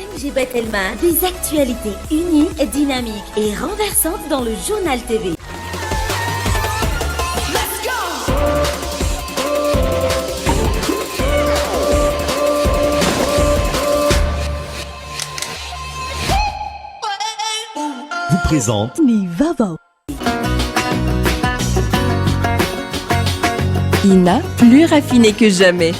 5G Bettelman, des actualités uniques, dynamiques et renversantes dans le journal TV. Vous présente Nivavo. Ina, plus raffinée que jamais.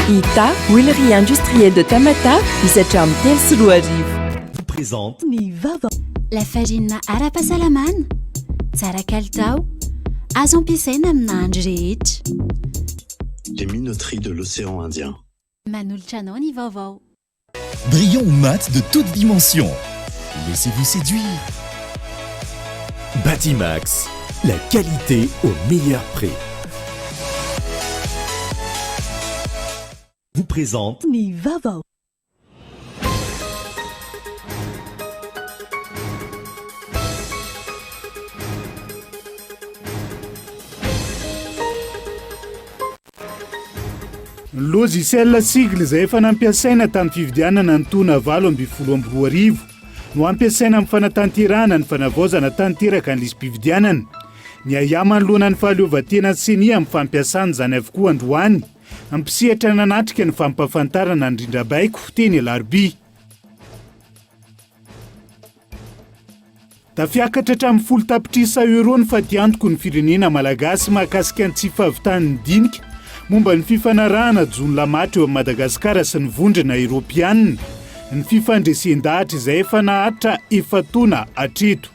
Ita, huilerie industrielle de Tamata, visajam Telsuruarivo. vous présente Nivavo. Lafarina ara-pahasalaman, tsara kalitao, azo ampiasaina amina andro rehetra. Les minoteries de l'océan Indien. Manolotra anao ny vaovao. brillant ou mat de toute dimension. Laissez-vous séduire. Batimax, la qualité au meilleur prix. Vous présente Nivavo. logiciel sigle izay efa nampiasaina tamin'ny fividianana ny tona 2024 no ampiasaina amin'ny fanatanterahana ny fanavaozana tanteraka ny lisym-pividianana. Ny ayamany lohanany fahaleovan-tena ny senia amin'ny fampiasana izany avokoa androany, ampisehatra nanatrika ny fampahafantarana ny rindrabaiko teny alarobia. Tafiakatra hatramin'ny 10 tapitrisa euro ny fadiantoko ny firenena malagasy mahakasika ny tsy fahavitany dinika momba ny fifanarahana jony lamatra eo amin'ny Madagasikara sy ny vondrona Europianina, ny fifandresen-dahatra izay efa nahatra efa taona hatreto.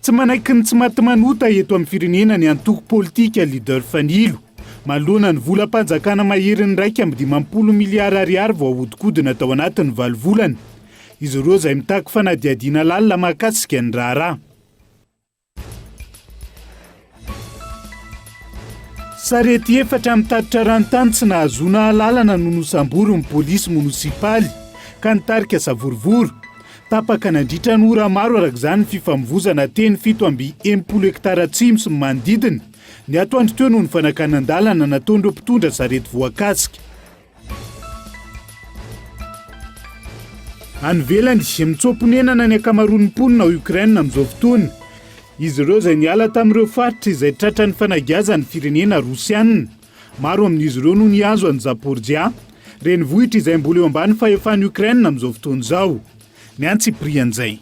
Tsy manaiky ny tsy maty manota eto amin'ny firenena ny antoko politika leader Fanilo. Manoloana ny volam-panjakana maherin'ny 1.5 miliara ariary vao ahodikodina tao anatin'ny 9 volana. Izy ireo izay mitaky fanadihadiana lalina mahakasika ny raharaha. Sarety efatra mitatitra ranontany tsy nahazoana lalana no nosambory ny polisy munisipaly ka nitarika savorivory. Tapaka nandritra ny ora maro arak'izany ny fifamoivoizana teny 7.10 hektara atsimo sy ny manodidina. Ny atoandro teo no ny fanakanan-dalana nataon'ireo mpitondra sarety voakasika. Any velany mitsoponenana ny akamaroan'ny mponina Ukraine amin'izao fotoana. Izy ireo izay niala tamin'ireo faritra izay tratran'ny fanagiazan'ny firenena Rosianina. Maro amin'izy ireo no niazo an'i Zaporizhia, renivohitra izay mbola eo ambany fahefan'ny Ukraine amin'izao fotoana izao. Ny antsiprian'izay.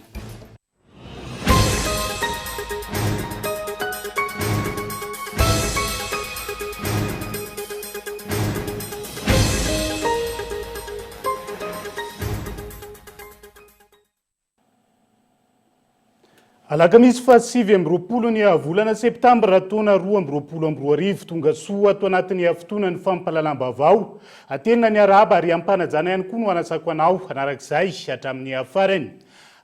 Alakamisy 7 ny volana septambra taona 2022 tonga soa ato anatin'ny fotoana ny fampahalalam-baovao. Atena ny araba ary ampanajana ihany koa no anasako anao anarak'izay hatramin'ny afarany.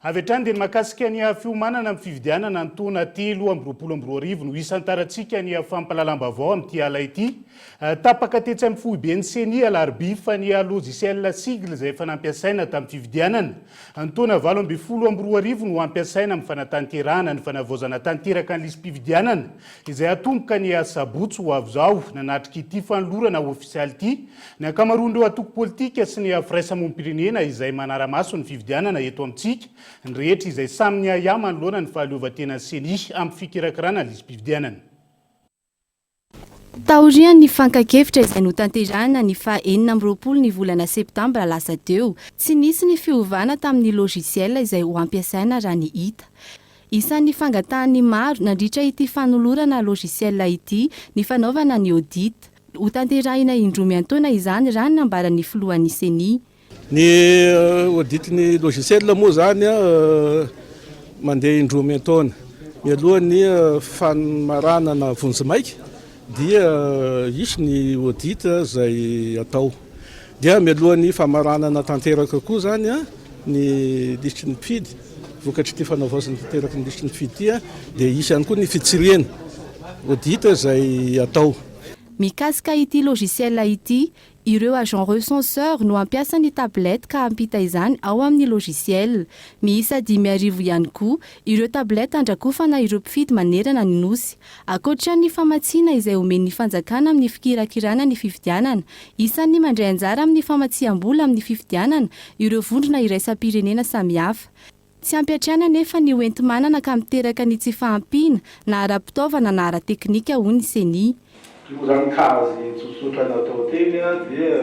Avy hatrany dia mahakasika ny fiomanana amin'ny fividianana ny taona 2022 no isantarantsika ny fampahalalam-baovao amin'ity ala ity. Tapaka tetsy amin'ny foibe ny senia alarobia fa ny logiciel sigle izay efa nampiasaina tamin'ny fividianana. Ny taona 2022 no ampiasaina amin'ny fanatanterahana ny fanavaozana tanteraka ny lisym-pividianana izay atomboka ny sabotsy ho avy izao nanatrika ity fanolorana ofisialy ity. Ny ankamaroan'ireo atoko politika sy ny firaisamonim-pirenena izay manara-maso ny fividianana eto amintsika. Ny rehetra izay samy ny ayama ny loana ny fahaleovan-tena senia amin'ny fikirakirana ny lisym-pividianana. Taorian ny fankakevitra izay notanterahana ny fa 9 ny volana septambra lasa teo. Tsy nisy ny fiovana tamin'ny logiciel izay ho ampiasaina raha ny hita. Isan'ny fangatahany maro nandritra ity fanolorana logiciel ity ny fanaovana ny audit. Ho tanterahina indromy antaona izany raha ny nambaran'ny filohan'ny senia. Ny audit ny logiciel moa zany mandeha indromy antaona. Mialohan'ny famaranana vonjimaika dia isy ny audit izay atao. Dia mialohan'ny famaranana tanteraka koa zany ny lisitry ny mpifidy, vokatry ity fanavaozana tanteraka ny lisitry ny mpifidy dia isy ihany koa ny fitsirena audit izay atao. Mikasika ity logiciel ity, ireo agent recenseur no ampiasa ny tablety ka ampita izany ao amin'ny logiciel. Miisa 5,000 ihany koa ireo tablety andrakofana ireo mpifidy manerana ny nosy. Akoatra ny famatsiana izay omen'ny fanjakana amin'ny fikirakirana ny fifidianana, isan'ny mandray anjara amin'ny famatsiam-bola amin'ny fifidianana ireo vondrona iraisam-pirenena samihafa. Tsy ampiatrana nefa ny hoenti-manana ka miteraka ny tsy fahampiana na ara-pitaovana na ara-teknika hoy ny CENI. Izany kazy tsotsotra natao teny dia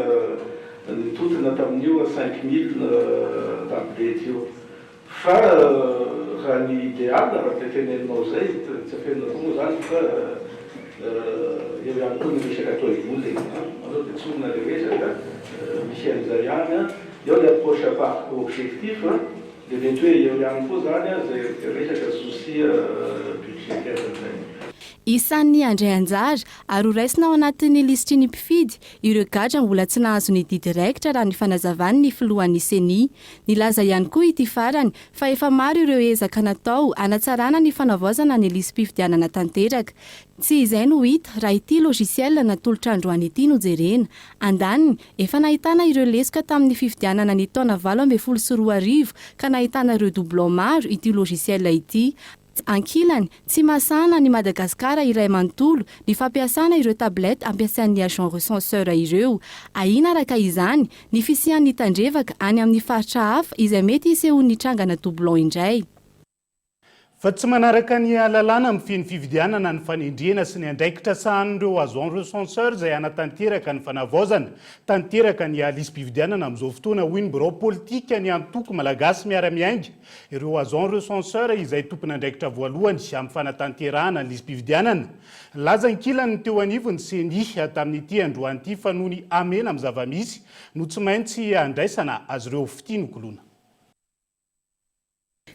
nitotona tamin'io 5 000 tablety io. Fa raha ny idéal raha teneninao zay tsy afenao koa zany fa eo ihany koa ny resaka atao ivola aleo dia tsonona le resaka misy an'izay ihany eo le approche par objectif dia mety hoe eo ihany koa zany zay resaka souci budgétaire zay. Isan'ny andray anjara ary ho raisina ao anatin'ny lisitry ny mpifidy ireo gadra mbola tsy nahazo ny didy raikitra raha ny fanazavany ny filohan'ny CENI. Nilaza ihany koa ity farany fa efa maro ireo ezaka natao anatsarana ny fanavaozana ny listim-pifidianana tanteraka. Tsy izay no hita raha ity logiciel natolotra androany ity no jerena. Andaniny efa nahitana ireo lesoka tamin'ny fifidianana ny taona 2024 ka nahitana ireo doublon maro ity logiciel ity. Ankilany, tsy masana ny Madagasikara iray manontolo ny fampiasana ireo tablety ampiasain'ny agent recenseur ireo. Ahina araka izany ny fisian'ny tandrevaka any amin'ny faritra hafa izay mety isehon'ny trangana doublon indray. Fa tsy manaraka ny alalana amin'ny finy fividianana ny fanendrena sy ny andraikitra sahan'ireo agent recenseur izay anatanteraka ny fanavaozana, tanteraka ny listim-pividianana amin'izao fotoana hoy ny birao politika ny antoko malagasy miara-miainga. Ireo agent recenseur izay tompony andraikitra voalohany amin'ny fanatanterahana ny listim-pividianana. Lazankilany teo anivony CENI tamin'ity androan'ity fa noho ny amena amin'ny zavamisy no tsy maintsy andraisana azy ireo fitinokolona.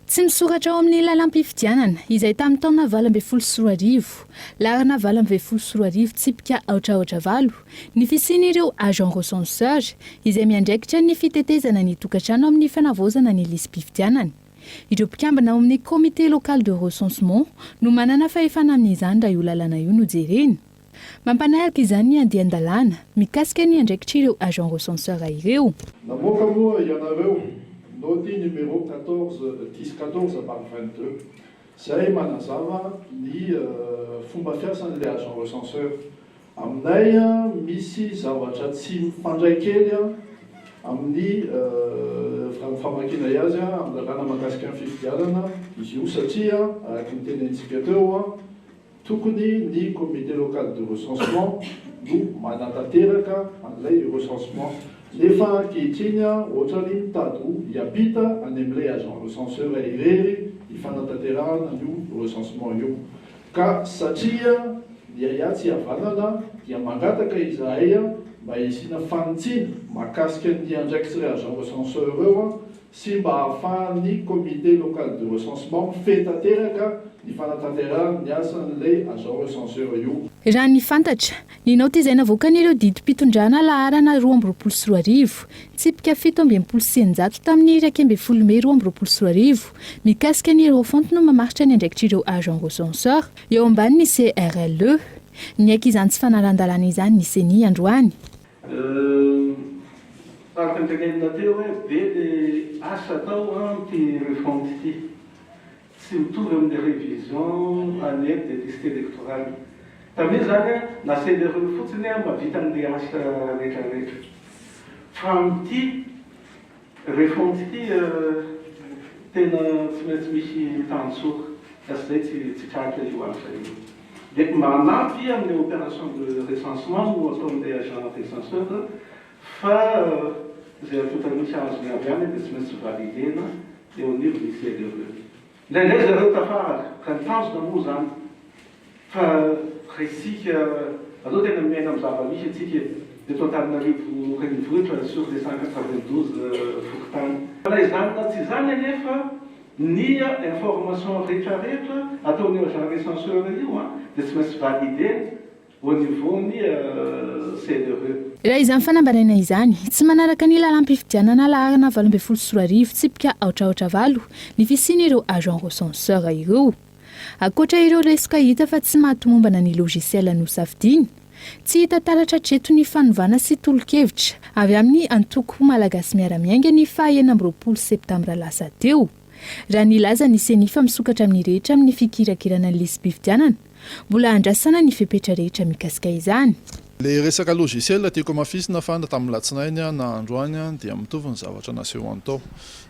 Tsy misoratra ao amin'ny lalam-pifidianana izay tamin'ny taona 2024, larana 2024 tsipika aotraotra 7, ny fisian'ireo agent recenseur izay miandraikitra ny fitetezana ny tokantrano amin'ny fanavaozana ny listim-pifidianana. Ireo mpikambana ao amin'ny comité local de recensement no manana fahefana amin'izany raha io lalana io no jerena. Mampanaraka izany ny andian-dalàna mikasika ny andraikitra ireo agent recenseur ireo. Namoaka moa ianareo noty numéro 1014/22 zay manazava ny fomba fiasan'ilay agent recenseur. Aminay misy zavatra tsy mifandray kely amin'ny famakiana azy amin'ny lalàna mahakasika ny fifidianana izy io satria araka ny tenentsika teo tokony ny comité local de recensement no manatanteraka an'ilay recensement. Nefa ankehitriny ohatrany mitady ho hiampita any amin'ilay agent recenseur irery ifanatanterahana io recensement io. Ka satria dia tsy havanana dia mangataka izahay mba hisina fanontsinana mahakasika ny andraikitsy agent recenseur eo sy mba ahafahan'ny comité local de recensement mifetanteraka ny fanatanterahana ny asan'ilay agent recenseur io. Raha ny fantatra, ny naoty izay navoakan'ireo didim-pitondrana laharana 2024, tsipika 7,900 tamin'ny 12 Mey 2024, mikasika ny Eurofond no mamaritra ny andraikitr'ireo agent recenseur eo ambany ny CRLE. Ny ank'izany tsy fanaran-dalàna izany ny CENI androany. Araka ny tenenina teo hoe be le asa atao ty Eurofond ity. Tsy mitovy amin'ny révision année des listes électorales. Tamin'io zany nasely ireo fotsiny mavita amin'ilay asa rehetrarehetra. Fa amin'ity Eurofond ity tena tsy maintsy misy tanjoka zay tsy tratra io asa io. Dia manampy amin'ny opération de recensement no atao amin'ilay agent recenseur fa zay atota misy azony avy any dia tsy maintsy validena eo an'io misy eleveur. Indraindray zareo tafaraka ka ny tanjona moa zany fa isika aleo tena miaina amin'ny zava-misy atsika eto Antananarivo renivohitra sur les 192 fokontany. Fa izany na tsy izany anefa ny information rehetrarehetra ataon'ny agent recenseur io dia tsy maintsy validé au niveau ny CRLE. Raha izany fanambarana izany, tsy manaraka ny lalam-pifidianana laharana 2024 tsipika aotraotra 7 ny fisian'ireo agent recenseur ireo. Akoatra ireo lesoka hita fa tsy mahatomombana ny logiciel no safidiny, tsy hita taratra treto ny fanovana sy tolo-kevitra avy amin'ny antoko malagasy miara-miainga ny 20 septambra lasa teo. Raha nilaza ny senifa misokatra amin'ny rehetra amin'ny fikirakirana ny lesbifidianana, mbola andrasana ny fepetra rehetra mikasika izany. Le resaka logiciel tiako mafisina fa tamin'ny latsinainy na androany dia mitovy ny zavatra naseho antao.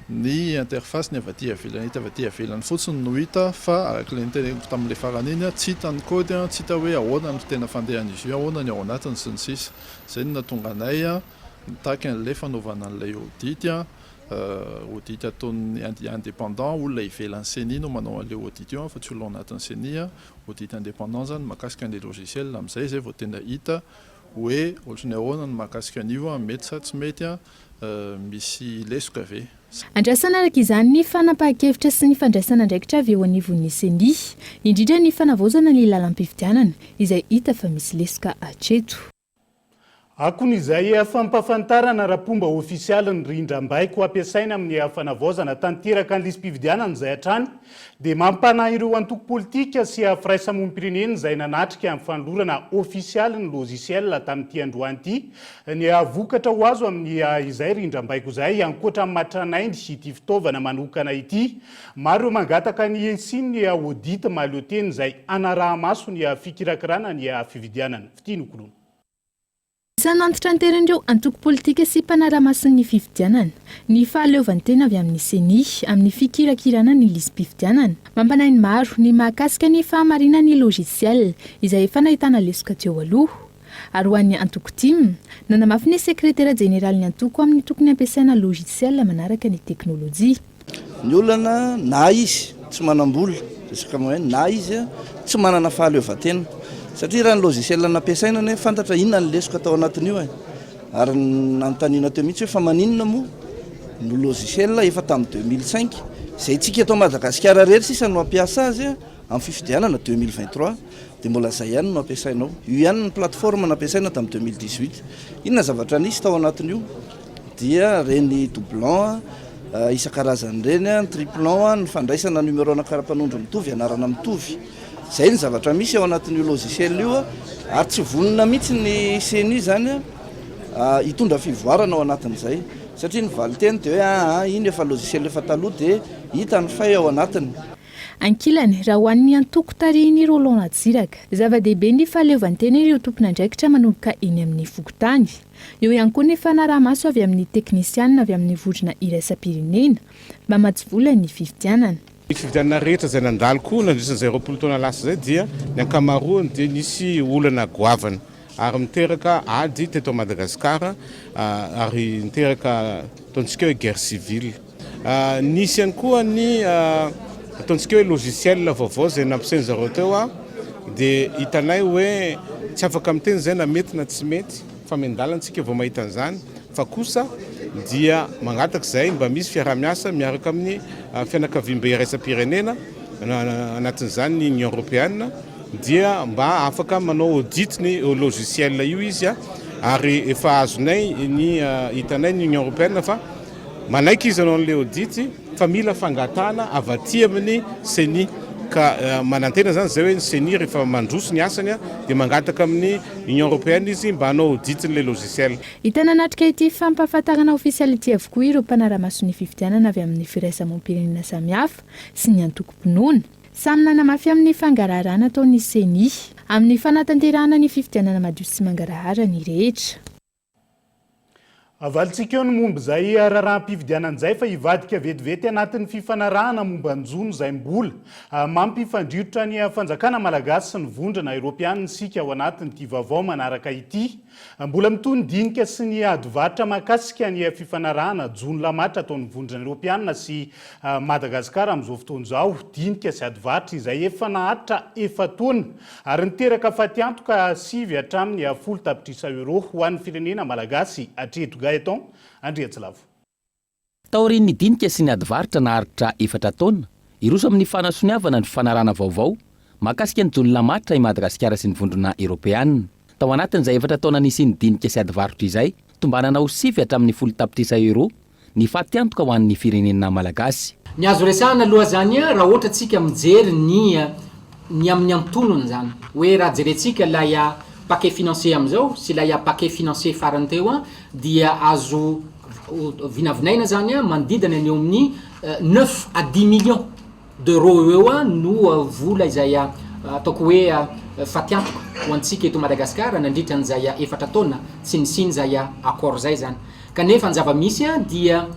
Ny interface ny avaty avelany fotsiny no hita fa araka le niteneniko tamin'le farany iny tsy hitany kody, tsy hita hoe ahoana ny tena fandehan'izy io, ahoana ny ao anatiny sy ny sisa. Zay no natonga anay nitaky an'ilay fanaovana an'ilay audit ataon'ny indépendant, olona ivelan'ny CENI no manao an'ilay audit io fa tsy olona ao anatin'ny CENI. Audit indépendant zany makasika an'ilay logiciel, amin'izay zay vao tena hita hoe ohatrany ahoana ny makasika an'io, mety sa tsy mety, misy lesoka ve. Andrasana araka izany ny fanapahan-kevitra sy ny fandraisana andraikitra avy eo anivon'ny CENI, indrindra ny fanavaozana ny lalam-pifidianana izay hita fa misy lesoka hatreto. Akon'izay fampafantarana rapomba ofisialy ny rindram-baiko ampiasaina amin'ny fanavaozana tanteraka ny lismpifidianana izay hatrany dia mampanahy ireo antoko politika sy firaisamonim-pirenena izay nanatrika amin'ny fanolorana ofisialy ny logiciel tamin'ity androany ity ny vokatra ho azo amin'ny izay rindram-baiko izay ankoatra matranaindy ity fitaovana manokana ity. Maro mangataka ny siny audit malioteny izay anaraha-maso ny fikirakirana ny fifidianana. Fitianokoloana. Isany antitra anteran'ireo antoko politika sy mpanara-mason'ny fifidianana ny fahaleovantena avy amin'ny CENI amin'ny fikirakirana ny lismpifidianana. Mampanahy ny maro ny mahakasika ny fahamarinana ny logiciel izay efa nahitana lesoka teo aloha. Ary ho an'ny antoko tim, nanamafy ny sekretera jeneraly ny antoko amin'ny tokony ampiasaina logiciel manaraka ny teknôlôjia. Ny olana na izy tsy manam-bola, na izy tsy manana fahaleovantena. Satria raha ny logiciel nampiasaina ny fantatra inona ny lesoka tao anatin'io ary nanontaniana teo mihitsy hoe fa maninona moa no logiciel efa tamin'ny 2005 izay tsika eto Madagasikara rehetra sisa no ampiasa azy amin'ny fifidianana 2023 dia mbola izay ihany no ampiasainao. Io ihany ny plateforme nampiasaina tamin'ny 2018. Inona zavatra nisy tao anatin'io dia reny doublon isan-karazany reny, triplon, ny fandraisana numéro anakaram-panondro mitovy, anarana mitovy. Zay ny zavatra misy ao anatin'io logiciel io ary tsy vonona mihitsy ny CENI zany hitondra fivoarana ao anatin'izay satria ny valiteny dia hoe iny efa logiciel efa taloha dia hita ny fay ao anatiny. Ankilany raha ho an'ny antoko tarihiny Roland Nadziraka, zava-dehibe ny fahaleovantena ireo tompon'andraikitra manomboka eny amin'ny fokotany. Eo ihany koa ny fanaraha-maso avy amin'ny teknisianina avy amin'ny vodrona iraisam-pirenena mba mahatsivola ny fifidianana. Ny fifidianana rehetra izay nandalo koa nandrisan'izay 20 taona lasa zay dia ny ankamaroany dia nisy olana goavana ary miteraka ady teto Madagasikara ary miteraka ataontsika hoe guerre civile. Nisy ihany koa ny ataontsika hoe logiciel vaovao izay nampiasainy zareo teo dia hitanay hoe tsy afaka miteny izay na mety na tsy mety fa mendalantsika vao mahita an'izany fa kosa dia mangataka izay mba misy fiaraha-miasa miaraka amin'ny fianakaviam-be iraisam-pirenena anatin'izany ny Union Européenne dia mba afaka manao audit ny logiciel io izy ary efa azonay ny hitanay ny Union Européenne fa manaiky izy anao an'ilay audit fa mila fangatana avy aty amin'ny CENI ka manantena zany zay hoe ny CENI rehefa mandroso ny asany dia mangataka amin'ny Union Européenne izy mba hanao audit n'ilay logiciel. Hitana natrika ity fampahafantarana ofisialy ity avokoa ireo mpanara-mason'ny fifidianana avy amin'ny firaisamonim-pirenena samihafa sy ny antoko-pinoana. Samy nanamafy amin'ny fangaraharaana ataon'ny CENI amin'ny fanatanterahana ny fifidianana madio sy mangarahara ny rehetra. Avalitsika eo ny momba izay raharaham-pifidianana izay fa hivadika vetivety anatin'ny fifanarahana momba ny jono izay mbola mampifandriotra ny fanjakana malagasy sy ny vondrana Europiana sika ao anatin'ity vaovao manaraka ity. Mbola mitony dinika sy ny adivaritra mahakasika ny fifanarahana jono lamatra ataon'ny vondrana Europiana sy Madagasikara amin'izao fotoana izao. Dinika sy adivaritra izay efa naharitra efa taona ary niteraka fatiantoka 7 hatramin'ny 10 tapitrisa euro ho an'ny firenena malagasy hatreto Gaeton Andriatsilavo. Taorian'ny dinika sy ny adivaritra naharitra 4 taona iroso amin'ny fanasoniavana ny fifanarahana vaovao mahakasika ny jono lamatra i Madagasikara sy ny vondrona Europeana. Tao anatin'izay 4 taona nisy ny dinika sy adivaritra izay tombanana ho 7 hatramin'ny 10 tapitrisa euro ny fatiantoka ho an'ny firenena malagasy. Ny azo resahana aloha zany raha ohatra tsika mijery ny amin'ny antonony zany hoe raha jerentsika lay paquet financier amizao sy ilay paquet financier farany teo a dia azo vinavinaina zany a manodidina ny eo amin'ny 9 à 10 millions d'euros eo a no vola izay ataoko hoe fatiantoko ho antsika eto Madagasikara nandritra an'izay 4 taona sy ny siny zay accord zay zany kanefa ny zava-misy a dia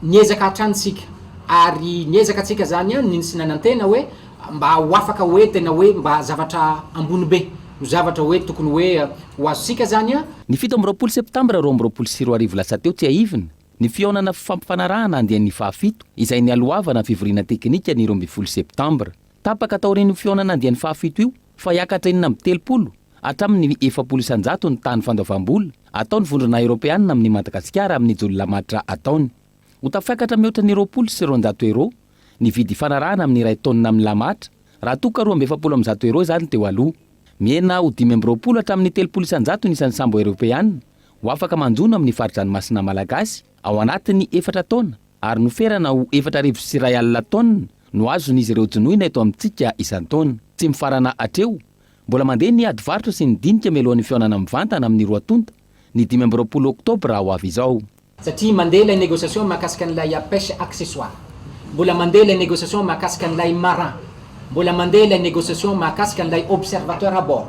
niezaka hatranisika ary niezaka atsika zany a ny sinanantena hoe mba ho afaka hoe tena hoe mba zavatra ambony be zavatra hoe tokony hoe ho azosika zany a ny 7 septambra 2024 lasa teo tsy aiviny ny fionana fampifanarahana andehan'ny fahafito izay ny aloavana fivoriana teknika ny 12 septambra tapaka taoriny fionana andehan'ny fahafito io fa hiakatra inina amby 30 hatramin'ny 700 ny tany fandoavam-bola ataony vondrona Europeanina amin'ny Madagasikara amin'ny jolonamatra ataony ho tafiakatra mihoatra ny 20 sy 200 euro ny vidy fanarahana amin'ny 2 tonina amin'ny lamatra raha toka 270 euro zany teo aloha miena ho 520 hatramin'ny 300 nisan'ny sambo Europeanina ho afaka manjono amin'ny faridranomasina malagasy ao anatiny 4 taona ary noferana ho 4 sy ray alina taona no azon'izy ireo jonoina eto amintsika isan-taona tsy mifarana atreo mbola mandeha ny ady varotra sy ny dinika mialohan'ny fionana mivantana amin'ny 2 tonta ny 15 oktobra ho avy izao satria mandeha ilay négociation mahakasika an'ilay pêche accessoire mbola mandeha ilay négociation mahakasika an'ilay marin mbola mandeha ilay négociation mahakasika an'ilay observateur à bord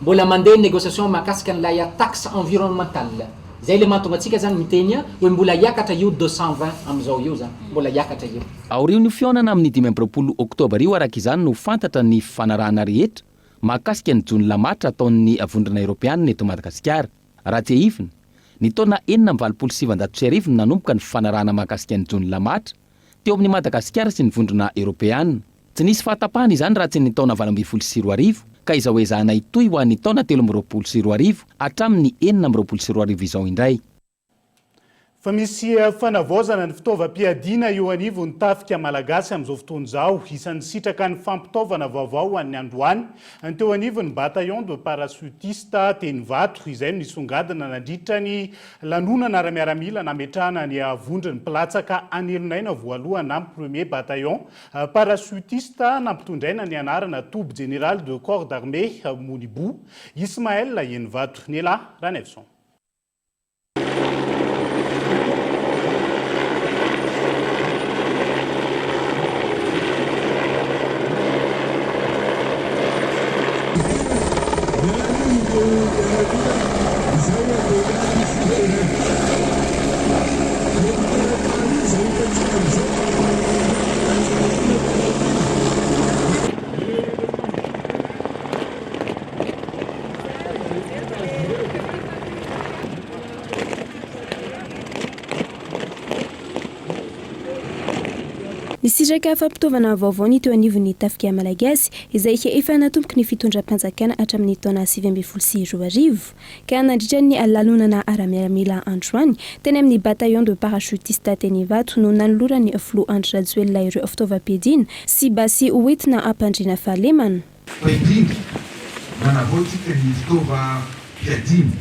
mbola mandeha négociation mahakasika an'ilay taxe environnementale zay le mahatonga atsika zany miteny hoe mbola hiakatra io 220 am'izao io zany mbola hiakatra io aoriho ny fionana amin'ny 15 oktobra io araka izany no fantatra ny fanarahana rehetra mahakasika ny jony lamatra ataon'ny vondrona Europeanina eto Madagasikara raha tsy aivina ny taona 927 no nanomboka ny fanarahana mahakasika ny jony lamatra teo amin'ny Madagasikara sy ny vondrona Europeanina tsy nisy fahatapahana izany raha tsy ny taona 2024 ka izao ezahana itoy ho an'ny taona 2024 hatramin'ny 2024 izao indray fa misy fanavaozana ny fitaovam-piadiana eo anivo ny tafika malagasy amin'izao fotoana izao isan'ny sitraka ny fampitaovana vaovao an'ny androany ny teo anivo ny bataillon de parachutiste teny vato izay no nisongadina nandritra ny lanonana ara-miaramila nametrahana ny avondriny pilatsaka anelonaina voalohany amin'ny premier bataillon parachutiste nampitondraina ny anarana tobe général de corps d'armée Monibou Ismaël eny vato Nela Ranelson. Sitraka fampitaovana vaovao ny teo anivon'ny tafika malagasy izay efa natomboky ny fitondram-panjakana hatramin'ny taona 2024 ka nandritra ny lanonana ara-miaramila androany teny amin'ny bataillon de parachutiste teny vato no nanolorany flo andra joelona ireo fitaovam-piadiana sy basy hoentina ampandriana fahalemana manavoatsika ny fitaovam-piadiana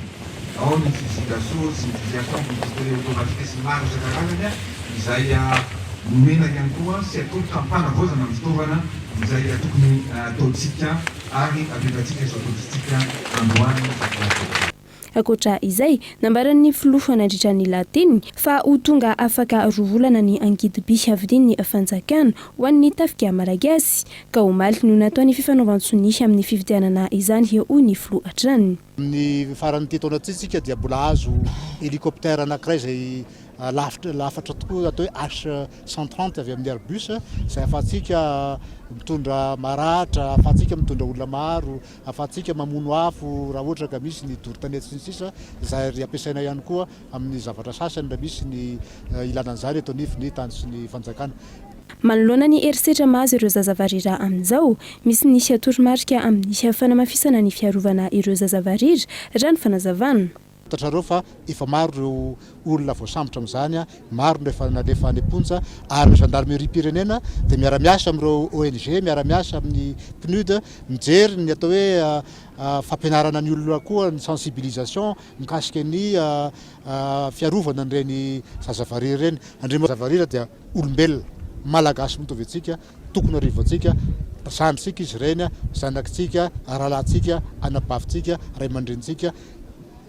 ao ny fizikaso sy ny fizikation militaire automatique sy maro isan-karazany izay nomena ihany koa sy atao kampanavaozana amin'ny fitaovana izay tokony ataontsika ary ampiantsika izao ataontsika androany akoatra izay nambaran'ny filoha nandritra ny lateniny fa ho tonga afaka rovolana ny angidy-by avidin'ny fanjakana ho an'ny tafika malagasy ka omaly no nataony fifanaovan-tsonihy amin'ny fividianana izany ho ny filoha atraniny amin'ny farany ty taona tsika dia mbola azo hélicoptère anankiray zay lafatra tokoa atao hoe H130 avy amin'ny Airbus izay afahantsika mitondra maratra, afahantsika mitondra olona maro, afahantsika mamono afo raha ohatra ka misy ny doro-tanety sy ny sisa izay ampiasaina ihany koa amin'ny zavatra sasany raha misy ny ilanan'izany eto anivony tany sy ny fanjakana. Manoloana ny herisetra mahazo ireo zazavarira amin'izao misy nisy atoromarika amin'ny fanamafisana ny fiarovana ireo zazavarira raha ny fanazavana. Tatrareo fa efa maro ireo olona voasambotra amin'izany maro rehefa nalefa any amponja ary ny gendarmerie pirenena dia miara-miasa amin'ireo ONG miara-miasa amin'ny PNUD mijery ny atao hoe fampianarana ny olona koa ny sensibilisation mikasika ny fiarovana an'ireny zazavarira ireny. Andremo zazavarira dia olombelona malagasy mitovy antsika tokony arivo antsika samysika izy reny zanakitsika rahalahntsika anabavintsika ray aman-drenitsika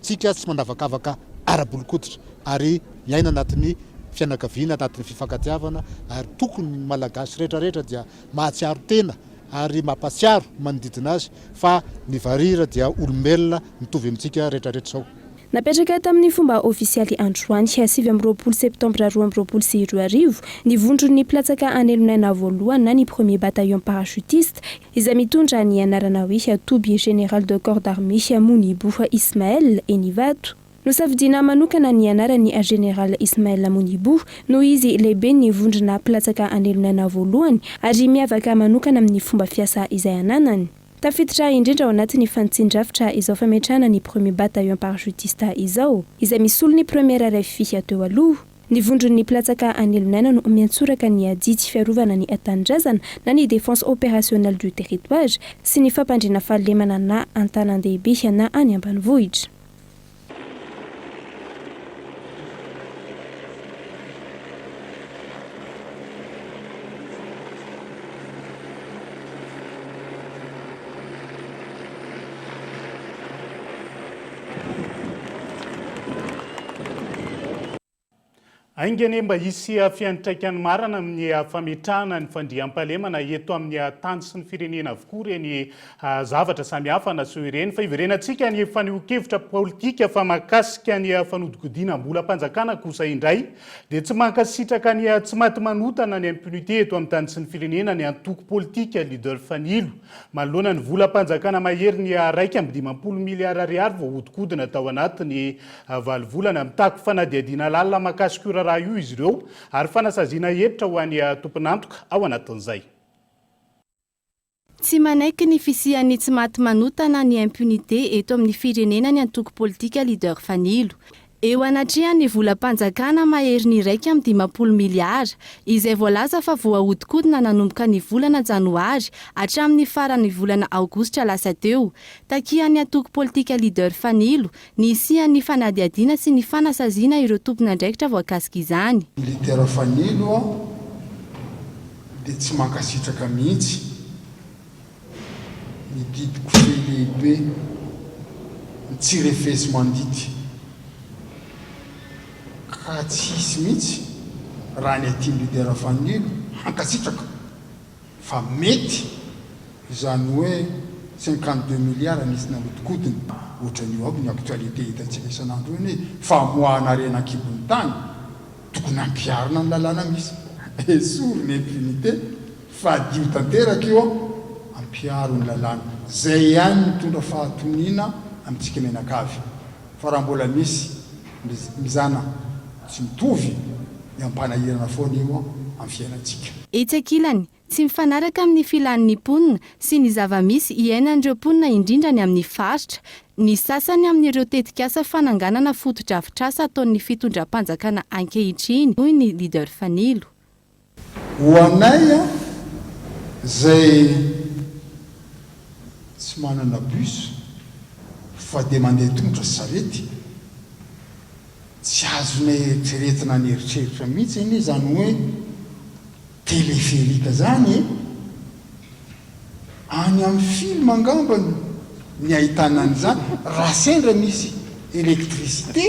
tsika tsy mandavakavaka ara-bolokotitra ary miaina anatin'ny fianakaviana anatin'ny fifankatiavana ary tokony malagasy rehetrarehetra dia mahatsiaro tena ary mampatsiaro manodidina azy fa ny varira dia olombelona mitovy amintsika rehetrarehetra zao. Napetraka tamin'ny fomba ofisialy androany 7 septambra 2024 ny vondron'ny platsaka anelonaina voalohany na ny premier bataillon parachutiste izay mitondra ny anarana hoe Toby Général de Corps d'Armée Monibo Ismaël Enivato. Nosafidiana manokana ny anarany Général Ismaël Monibo noho izy lehibe ny vondrona platsaka anelonaina voalohany ary miavaka manokana amin'ny fomba fiasa izay ananany. Tafiditra indrindra ao anatin'ny fanitsin-drafitra izao fametrahana ny premier bataillon parachutiste izao izay misolo ny première revie teo aloha. Ny vondron'ny platsaka anelonaina no miantsoraka ny adidy fiarovana ny tanindrazana na ny défense opérationnelle du territoire sy ny fampandriana fahalemana na antanan-dehibe na any ambanivohitra. Aingany mba hisy fiantraikany marana amin'ny fametrahana ny fandriam-pahalemana eto amin'ny tany sy ny firenena avokoa reny zavatra samihafa naseho ireny fa iverenantsika ny faneho-kevitra politika fa mahakasika ny fanodikodiana-mbolam-panjakana kosa indray dia tsy mankasitraka ny tsy maty manotana ny impunité eto amin'ny tany sy ny firenena ny antoko politika leader Fanilo manoloana ny volam-panjakana mahery ny 1.5 miliara ariary voahodinkodina tao anatiny 7 volana mitako fanadihadiana lalina mahakasika raha io izy ireo ary fanasaziana hevitra ho an'ny tompon'antoka ao anatin'izay. Tsy manaiky ny fisian'ny tsy maty manotana ny impunité eto amin'ny firenena ny antoko politika leader Fanilo. Eo anatrehany volam-panjakana mahery ny 1.5 miliara izay voalaza fa voahodinkodina nanomboka ny volana janoary hatramin'ny faran'ny volana aogositra lasa teo. Takian'ny antoko politika leader Fanilo ny isian'ny fanadihadiana sy ny fanasaziana ireo tompon'andraikitra voakasika izany. Leader Fanilo dia tsy mankasitraka mihitsy ny didy kofehy lehibe tsy refesy mandidy ka tsy hisy mihitsy raha ny aty leader Fanilo hankasitraka fa mety izany hoe 52 miliara nisy nahodinkodina ohatran'io aby ny actualité hitantsika isan'andro hoe famoahana renan-kibon'ny tany tokony ampiarina ny lalàna misy esory ny impunité fa dio tanteraka io ampiaro ny lalàna zay ihany mitondra fahatoniana amintsika menakavy fa raha mbola misy mizana tsy mitovy ny ampanahirana foana io amin'ny fiainantsika. Etsy ankilany tsy mifanaraka amin'ny filan'ny mponina sy ny zava-misy iainan'ireo mponina indrindra ny amin'ny faritra. Ny sasany amin'ireo tetikasa fananganana foto-drafitrasa ataon'ny fitondram-panjakana ankehitriny noho ny leader Fanilo. Ho anay zay tsy manana bus fa dia mandeha tongotra sarety tsy azonay eritreretina ny eritreritra mihitsy iny zany hoe téléphérique zany any amin'ny film angambany ny ahitana an'izany raha sendra misy électricité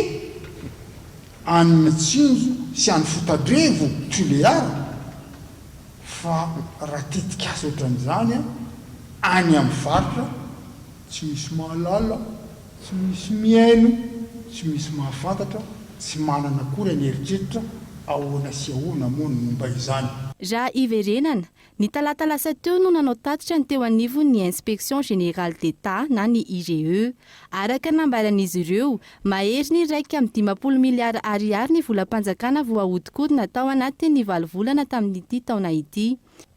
any mitsinjo sy any fotadrevo tuleara fa raha tetikasa ohatran'izany any amin'ny faritra tsy misy mahalala tsy misy miaino tsy misy mahafantatra tsy manana akory ny eritreritra ahoana sy ahoana moa ny momba izany. Raha iverenana ny talata lasa teo no nanao tatitra ny teo anivon'ny inspection générale d'État na ny IGE araka nambaran'izy ireo mahery ny 1.5 miliara ariary ny volam-panjakana voahodinkodina tao anatin'ny 9 volana tamin'ity taona ity.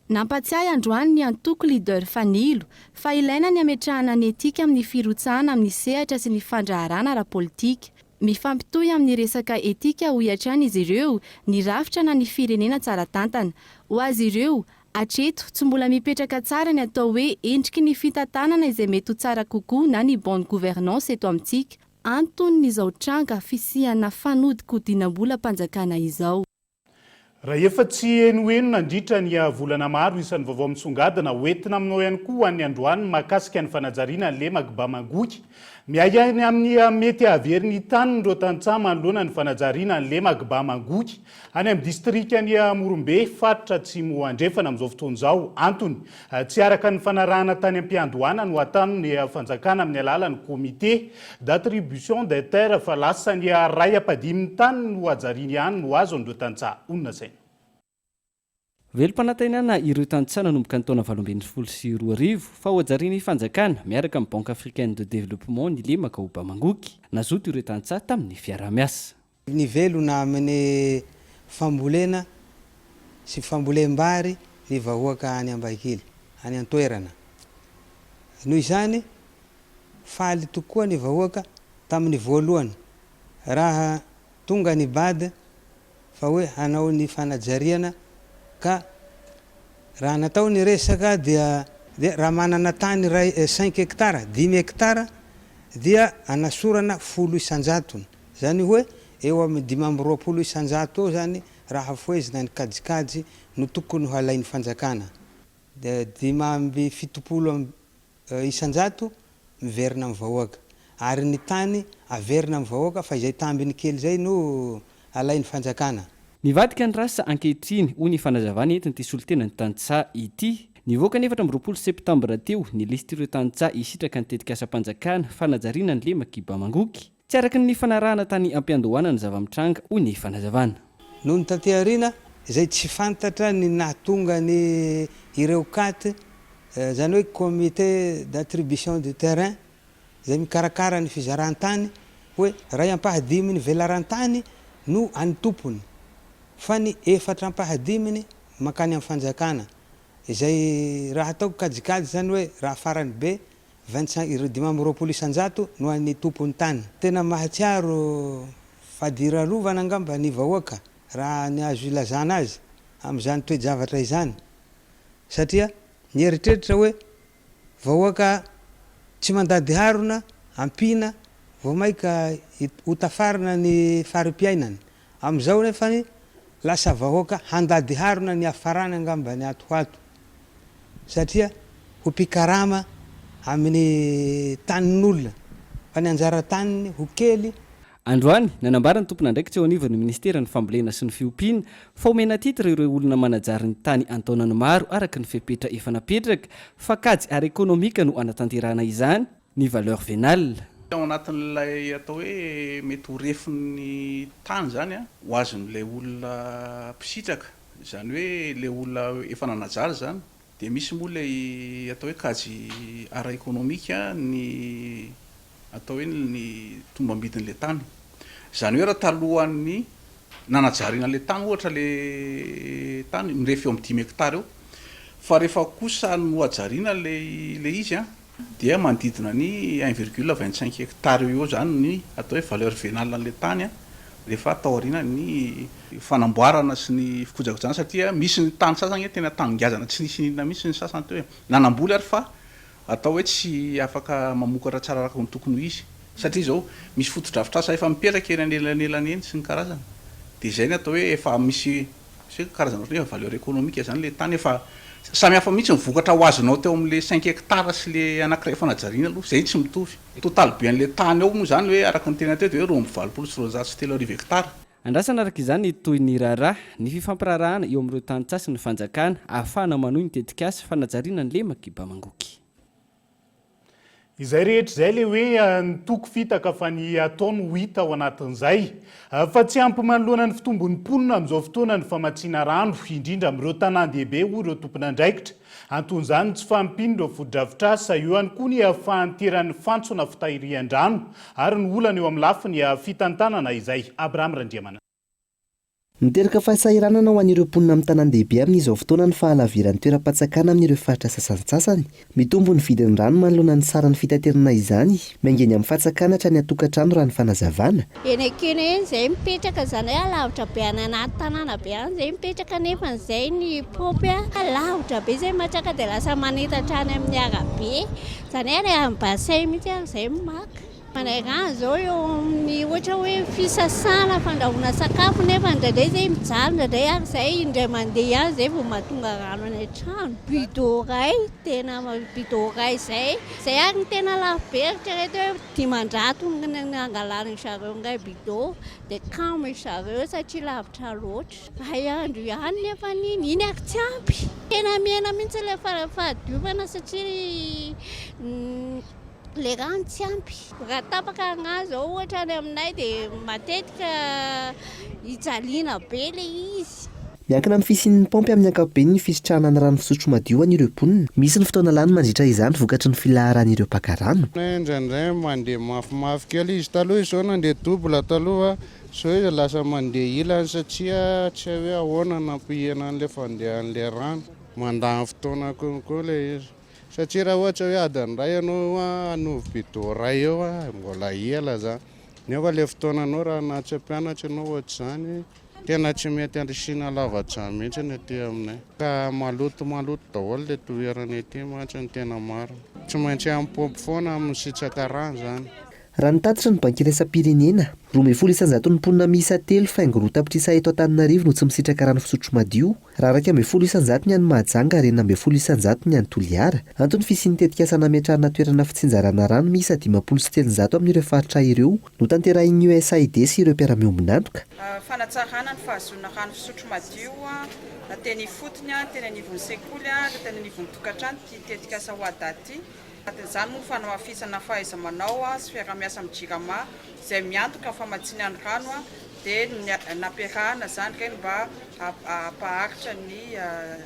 Nampatsiahy androany ny antoko leader Fanilo fa ilaina ny ametrahana ny etika amin'ny firotsahana amin'ny sehatra sy ny fandraharana ara-politika. Mifampitohy amin'ny resaka etika ho iatrany izy ireo ny rafitra na ny firenena tsara tantana. Ho azy ireo atreto tsy mbola mipetraka tsara ny atao hoe endriky ny fitantanana izay mety ho tsara kokoa na ny bonne gouvernance eto amintsika. Anton'izao tranga fisihana fanodikodiana-mbolam-panjakana izao. raha efa tsy enoeno nandritra ny volana maro isan'ny vaovao misongadina hoentina aminao ihany koa an'ny androany mahakasika ny fanajariana ny lemaka mangoky miainy amin'ny mety averiny taniny ireo tantsaha manoloana ny fanajariana ny lemaka mangoky any amin'ny distrika ny Morombe faritra tsy moandrefana amin'izao fotoana izao antony tsy araka ny fanarahana tany am-piandohana no atano ny fanjakana amin'ny alalan'ny comité d'attribution des terres fa lasa ny ray ampadimin'ny tany no ajariany ihany no azo an'ireo tantsaha onona saina. Velom-panantenana ireo tantsaha nanomboka ny taona 2024 fa ho ajariany fanjakana miaraka amin'ny Banque africaine de développement ny lemaka ho Bamangoky nazoto ireo tantsaha tamin'ny fiaraha-miasa. Ny velona amin'ny fambolena sy fambolem-bary ny vahoaka any Ambaikely any an-toerana. Noho izany faly tokoa ny vahoaka tamin'ny voalohany raha tonga ny bady fa hoe hanao ny fanajariana ka raha natao ny resaka dia raha manana tany 5 hectara 10 hectara dia anasorana 10 isanjatony zany hoe eo amin'ny 520 isanjato zany raha foezina ny kajikajy no tokony ho alain'ny fanjakana. 570 isanjato miverina amin'ny vahoaka ary ny tany averina amin'ny vahoaka fa izay tambiny kely zay no alain'ny fanjakana. Nivadika ny rasa ankehitriny ho ny fanazavana entiny ty solitena ny tantsaha ity. Nivoaka ny 14 septambra teo ny listy ireo tantsaha isitraka ny tetika asa-panjakana fanajariana ny lemaka Bamangoky tsy araka ny fanarahana tany am-piandohana ny zava-mitranga ho ny fanazavana. Noho ny tateharina izay tsy fantatra ny nahatonga ny ireo katy zany hoe comité d'attribution du terrain izay mikarakara ny fizaran-tany hoe ray ampahadiminy velaran-tany no any tompony fa ny 4 ampahadiminy makany amin'ny fanjakana izay raha ataoko kajikajy zany hoe raha farany be 520 isanjato no any tompony tany. Tena mahatsiaro fadilarovana angamba ny vahoaka raha ny azo ilazana azy amin'izany toe-javatra izany satria ny eritreritra hoe vahoaka tsy mandady harona ampina vao maika hotafarina ny fari-piainany amin'izao nefa ny lasa vahoaka handady harona ny afarana angamba ny atoato satria ho pikarama amin'ny tanin'olona fa ny anjara taniny ho kely. Androany nanambara ny tompona ndraiky tsy eo anivon'ny ministera ny fambolena sy ny fiompiana fa omena titra ireo olona manajary ny tany antaonany maro araka ny fepetra efa napetraka fa kajy ara ekonomika no anatanterana izany ny valeur vénale. Ao anatin'ilay atao hoe mety ho refin'ny tany zany ho azon'ilay olona mpisitraka zany hoe le olona efa nanajary zany dia misy moa lay atao hoe kajy ara ekonomika ny atao hoe ny tombambidin'le tany zany hoe raha talohan'ny nanajariana le tany ohatra le tany mirefy eo amin'ny 10 hectara eo fa rehefa kosa no ajariana le izy dia manodidina ny 1,25 hectara eo zany ny atao hoe valeur vénale an'le tany rehefa atao aoriana ny fanamboarana sy ny fikojakojana satria misy ny tany sasany tena tangazana tsy nisy inona misy ny sasany teo hoe nanamboly ary fa atao hoe tsy afaka mamokatra tsara araka ny tokony ho izy satria zao misy fotodrafitrasa efa mipetraka eny anelany eny sy ny karazana dia izay ny atao hoe efa misy karazana ohatran'ny valeur économique zany le tany efa samy hafa mihitsy mivokatra ho azonao teo amin'le 5 hectara sy le anankiray fanajariana aloha zay tsy mitovy total be an'le tany ao moa zany hoe araka ny tena teo dia hoe 20 hectara. Andrasana araka izany toy ny raharaha ny fifampirarahana eo amin'ireo tantsaha sy ny fanjakana ahafahana manohy ny tetikasa fanajariana ny lemaka Bamangoky. Izay rehetra izay le hoe nitoko fitaka fa ny ataony ho hita ao anatin'izay fa tsy ampy manoloana ny fitombon'ny mponina amin'izao fotoana ny famatsiana rano indrindra amin'ireo tanàn-dehibe ho ireo tompon'andraikitra anton'izany tsy fampiny ireo fotodrafitrasa eo ihany koa ny fahanteran'ny fantsona fitahirian-drano ary ny olana eo amin'ny lafiny fitantanana izay. Abraham Randriamana. Miteraka fahasahiranana ho an'ireo mponina amin'ny tanàn-dehibe amin'izao fotoana ny fahalaviran'ny toeram-patsakana amin'ireo faritra sasantsasany. Mitombo ny vidin'ny rano manoloana ny saran'ny fitaterana izany maingeny amin'ny fatsakana hatrany atokantrano raha ny fanazavana. Eny akeny eny izay mipetraka zany hoe lavitra be any anaty tanàna be any izay mipetraka nefa izay ny paopy lavitra be izay matraka dia lasa manitatra any amin'ny arabe zany hoe any amin'ny bassin mihitsy izay maka. Manaikan zao eo amin'ny ohatra hoe fisasana fandrahoana sakafo nefa ndraindray zay mijaly ndraindray ary zay indray mandeha ihany zay vao mahatonga rano any an-trano. Bidon tena bidon iray zay ary ny tena lafo be rehetra hoe 500 nangalana zareo ngay bidon dia kamo zareo satria lavitra loatra. Ay andro ihany nefa iny ary tsy ampy. Tena miena mihitsy ilay fahadiovana satria le rano tsy ampy. Raha tapaka agnazy zao ohatra any aminay dia matetika hijaliana be le izy. Miankina amin'ny fisian'ny paompy amin'ny ankapobeny ny fisitrahana ny rano fisotro madio an'ireo mponina. Misy ny fotoana lany mandritra izany vokatry ny filaharan'ireo mpakarano. Indraindray mandeha mafimafy kely izy taloha izao nandeha dobla taloha zao izy lasa mandeha ilany satria tsy hoe ahoana nampihana an'ilay fandehan'ilay rano. Mandany fotoana kokoa ilay izy. Satria raha ohatra hoe adiny iray ianao hanovy bidon iray eo mbola ela zany. Nefa ilay fotoananao raha na tsy mpianatra ianao ohatr'izany tena tsy mety andrisina lava-drano mihitsy ny aty aminay. Ka maloto daholo ilay toerana ety mantsy ny tena maro. Tsy maintsy amin'ny paompy foana amin'ny sitraka rano zany. Raha nitatitra ny banky iraisam-pirenena, 12% ny mponina miisa 3 faingo roa tapitrisa eto Antananarivo no tsy misitraka rano fisotro madio, raha 12% ny any Mahajanga ary 12% ny any Toliara. Antony fisian'ny tetikasa nametrahana toerana fitsinjarana rano miisa 53 amin'ireo faritra ireo no tanterahin'ny USAID sy ireo mpiara-miombona antoka. Fanatsarana ny fahazoana rano fisotro madio teny fotony teny anivon'ny sekoly teny anivon'ny tokantrano tetikasa ho adaty. Izany moa fanamafisana fahaiza-manao sy fiaramiasa amin'ny JIRAMA izay miantoka famatsiana ny rano dia nampiarahana izany ireny mba hampaharitra ny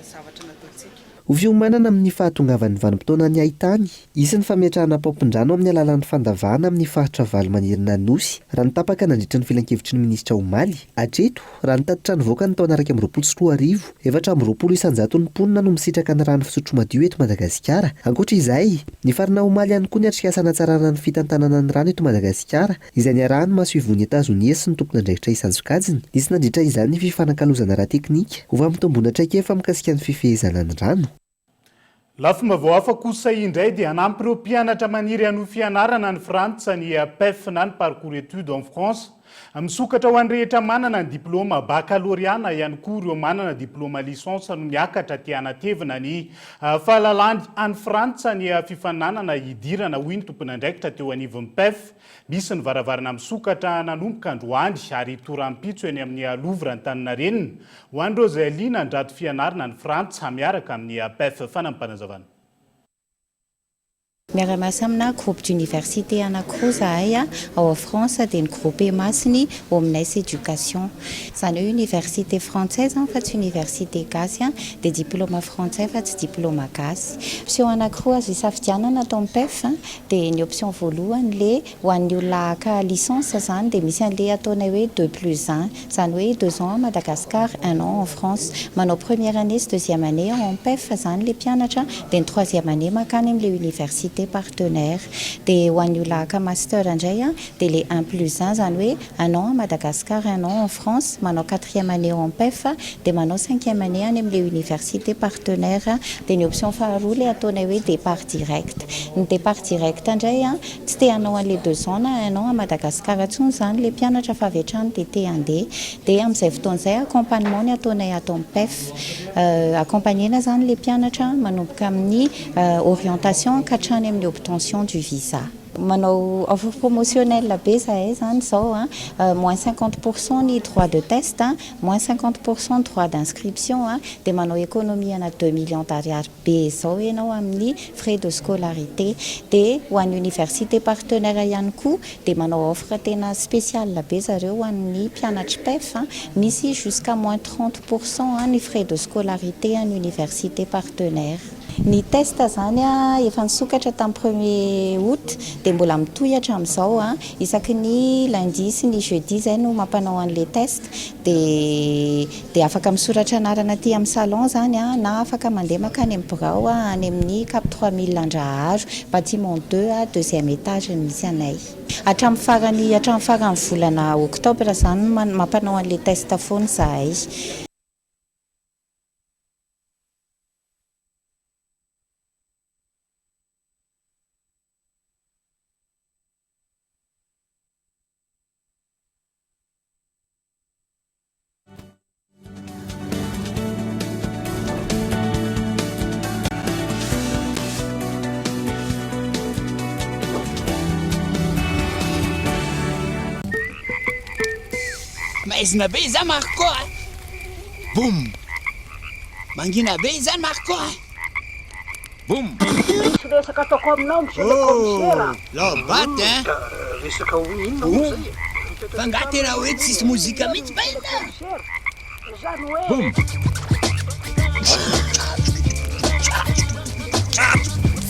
zavatra nataontsika. Ho fiomanana amin'ny fahatongavan'ny vanim-potoana ny haitany, isy ny fametrahana paompin-drano amin'ny alalan'ny fandavahana amin'ny faritra valo manirina Nosy, raha nitapaka nandritra ny filan-kevitry ny minisitra Omaly. Hatreto, raha nitatitra ny voaka ny taona 2024, 720 ny mponina no misitraka ny rano fisotro madio eto Madagasikara. Ankoatra izay, ny farina Omaly ihany koa ny atrikasa hanatsarana ny fitantanana ny rano eto Madagasikara, izay niarahany mahasoivon'ny Etazonia sy ny tompon'andraikitra isanjokajiny. Nisy nandritra izany ny fifanakalozana ara-teknika, ho vamin-tombona traikefa mikasika ny fifehezana ny rano. Lafim-baovao hafa kosa indray dia hanampy ireo mpianatra maniry hanohy fianarana ny frantsa ny PEF na ny parcours études en France. Misokatra ho an'ny rehetra manana ny diplôma baccalauréat ihany koa ireo manana diplôma licence no miakatra ty anatevina ny fahalalany any Frantsa ny fifananana hidirana hoy ny tompon'andraikitra teo anivon'ny PEF. Misy ny varavarana misokatra nanomboka androany ary torampitso eny amin'ny Louvre Antaninarenina. Ho an'ny Rosaline andrato fianarana ny Frantsa miaraka amin'ny PEF fanampanazavana. Miara-miasa amina groupe d'université anankiroa zahay ao France dia ny groupe masiny Omnes Éducation. Izany hoe université française fa tsy université gasy dia diplôme français fa tsy diplôme gasy. Option anankiroa azo hisafidianana atao amin'ny PEF dia ny option voalohany le ho an'ny olona aka licence zany dia misy an'le ataonay hoe 2+1 izany hoe 2 ans à Madagascar, 1 an en France. Manao première année sy deuxième année en PEF zany le mpianatra dia ny troisième année makany amin'le université partenaire dia ho an'ny olona aka master indray dia le 1+1 zany hoe 1 an à Madagascar, 1 an en France, manao 4e année en PEF dia manao 5e année any amin'le université partenaire. Dia ny option faharoa le ataonay hoe départ direct. Ny départ direct indray tsy te hanao an'le 2 ans na 1 an à Madagascar intsony zany le mpianatra fa avy hatrany dia te handeha dia amin'izay fotoan'izay accompagnement ny ataonay ato amin'ny PEF. Accompagnena zany le mpianatra manomboka amin'ny orientation ka hatrany amin'ny obtention du visa. Manao offre promotionnelle be zahay zany zao moins 50% ny droit de test, moins 50% droit d'inscription dia manao économie ana 2 millions d'ariary be zao ianao amin'ny frais de scolarité. Dia ho an'ny université partenaire ihany koa dia manao offre tena spéciale be zareo ho an'ny mpianatra PEF, misy jusqu'à moins 30% ny frais de scolarité en université partenaire. Ny test zany efa nisokatra tamin'ny 1er août dia mbola mitohy hatramin'izao isaky ny lundi sy ny jeudi zay no mampanao an'le test dia afaka misoratra anarana aty amin'ny salon zany na afaka mandeha makany amin'ny birao any amin'ny Cap 3000 Andraharo, bâtiment 2 deuxième étage misy anay. Hatramin'ny farany volana octobre zany mampanao an'le test foana zahay. maizina be za mako koa boum mangina be zany mako koa boum resaka ataoko aminao monsieur le commissaire lobaty hein resaka inona fa nga tena hoe tsisy mozika mihitsy ba ina zany hoe boum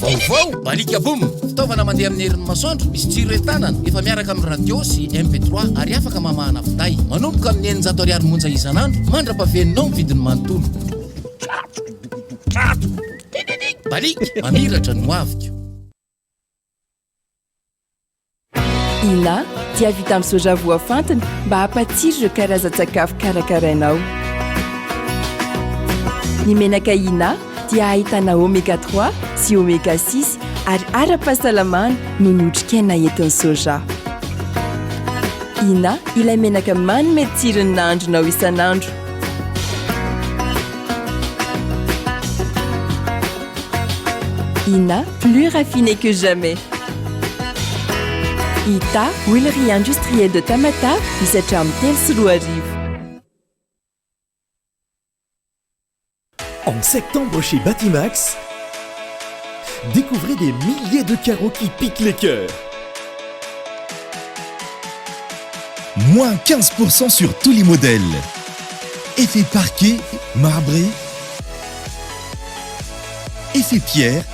vaovao balika boum fitaovana mandeha amin'ny herin'ny masoandro misy tsiro entanana efa miaraka amin'ny radio sy mp3 ary afaka mamahana fiday manomboka amin'ny 900 ariary monja isan'andro mandra-paveninao vidiny manontolo balika mamiratra no avika ina dia vita amin'ny soja voafantiny mba hampatsiro ireo karazan-tsakafo karakarainao ny menaka ina dia ahitana oméga 3 sy oméga 6 ary ara-pahasalamana no notrikaina entin'ny soja ina ilay menaka manome tsirony nahandronao isan'andro ina plus raffiné que jamais ita huilerie industrielle de Tamatave misy hatramin'ny 3 sy 4 arivo. En septembre chez Batimax, découvrez des milliers de carreaux qui piquent les cœurs. Moins 15% sur tous les modèles. Effet parquet, marbré, effet pierre,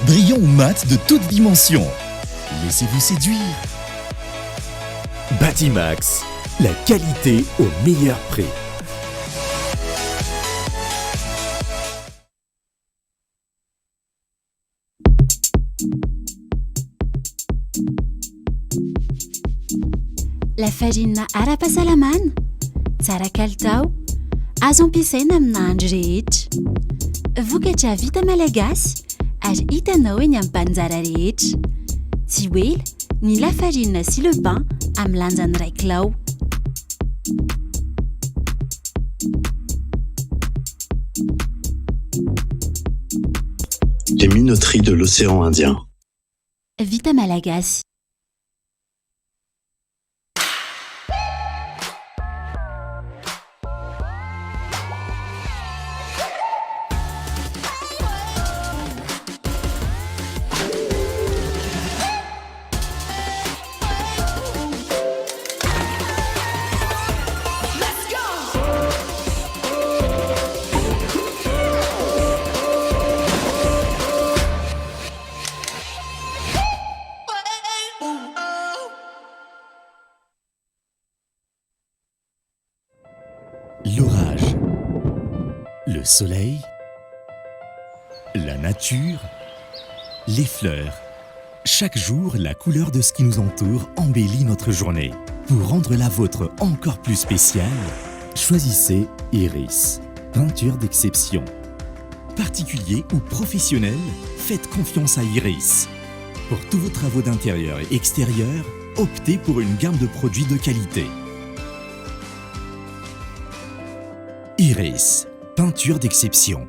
brillant ou mat de toutes dimensions. Laissez-vous séduire. Batimax, la qualité au meilleur prix. La farine ara-pahasalamana tsara kalitao azo ampiasaina amin'ny nahandro rehetra vokatra vita malagasy ary hitanao eny amin'ny mpanjara rehetra tsy oela ny lafarina sy le pain amin'ny lanjany 1 kilao Les minoteries de l'océan Indien. Vita malagasy. L'orage, le soleil, la nature, les fleurs. Chaque jour, la couleur de ce qui nous entoure embellit notre journée. Pour rendre la vôtre encore plus spéciale, choisissez Iris, peinture d'exception. Particulier ou professionnel, faites confiance à Iris. Pour tous vos travaux d'intérieur et extérieur, optez pour une gamme de produits de qualité. Iris, peinture d'exception.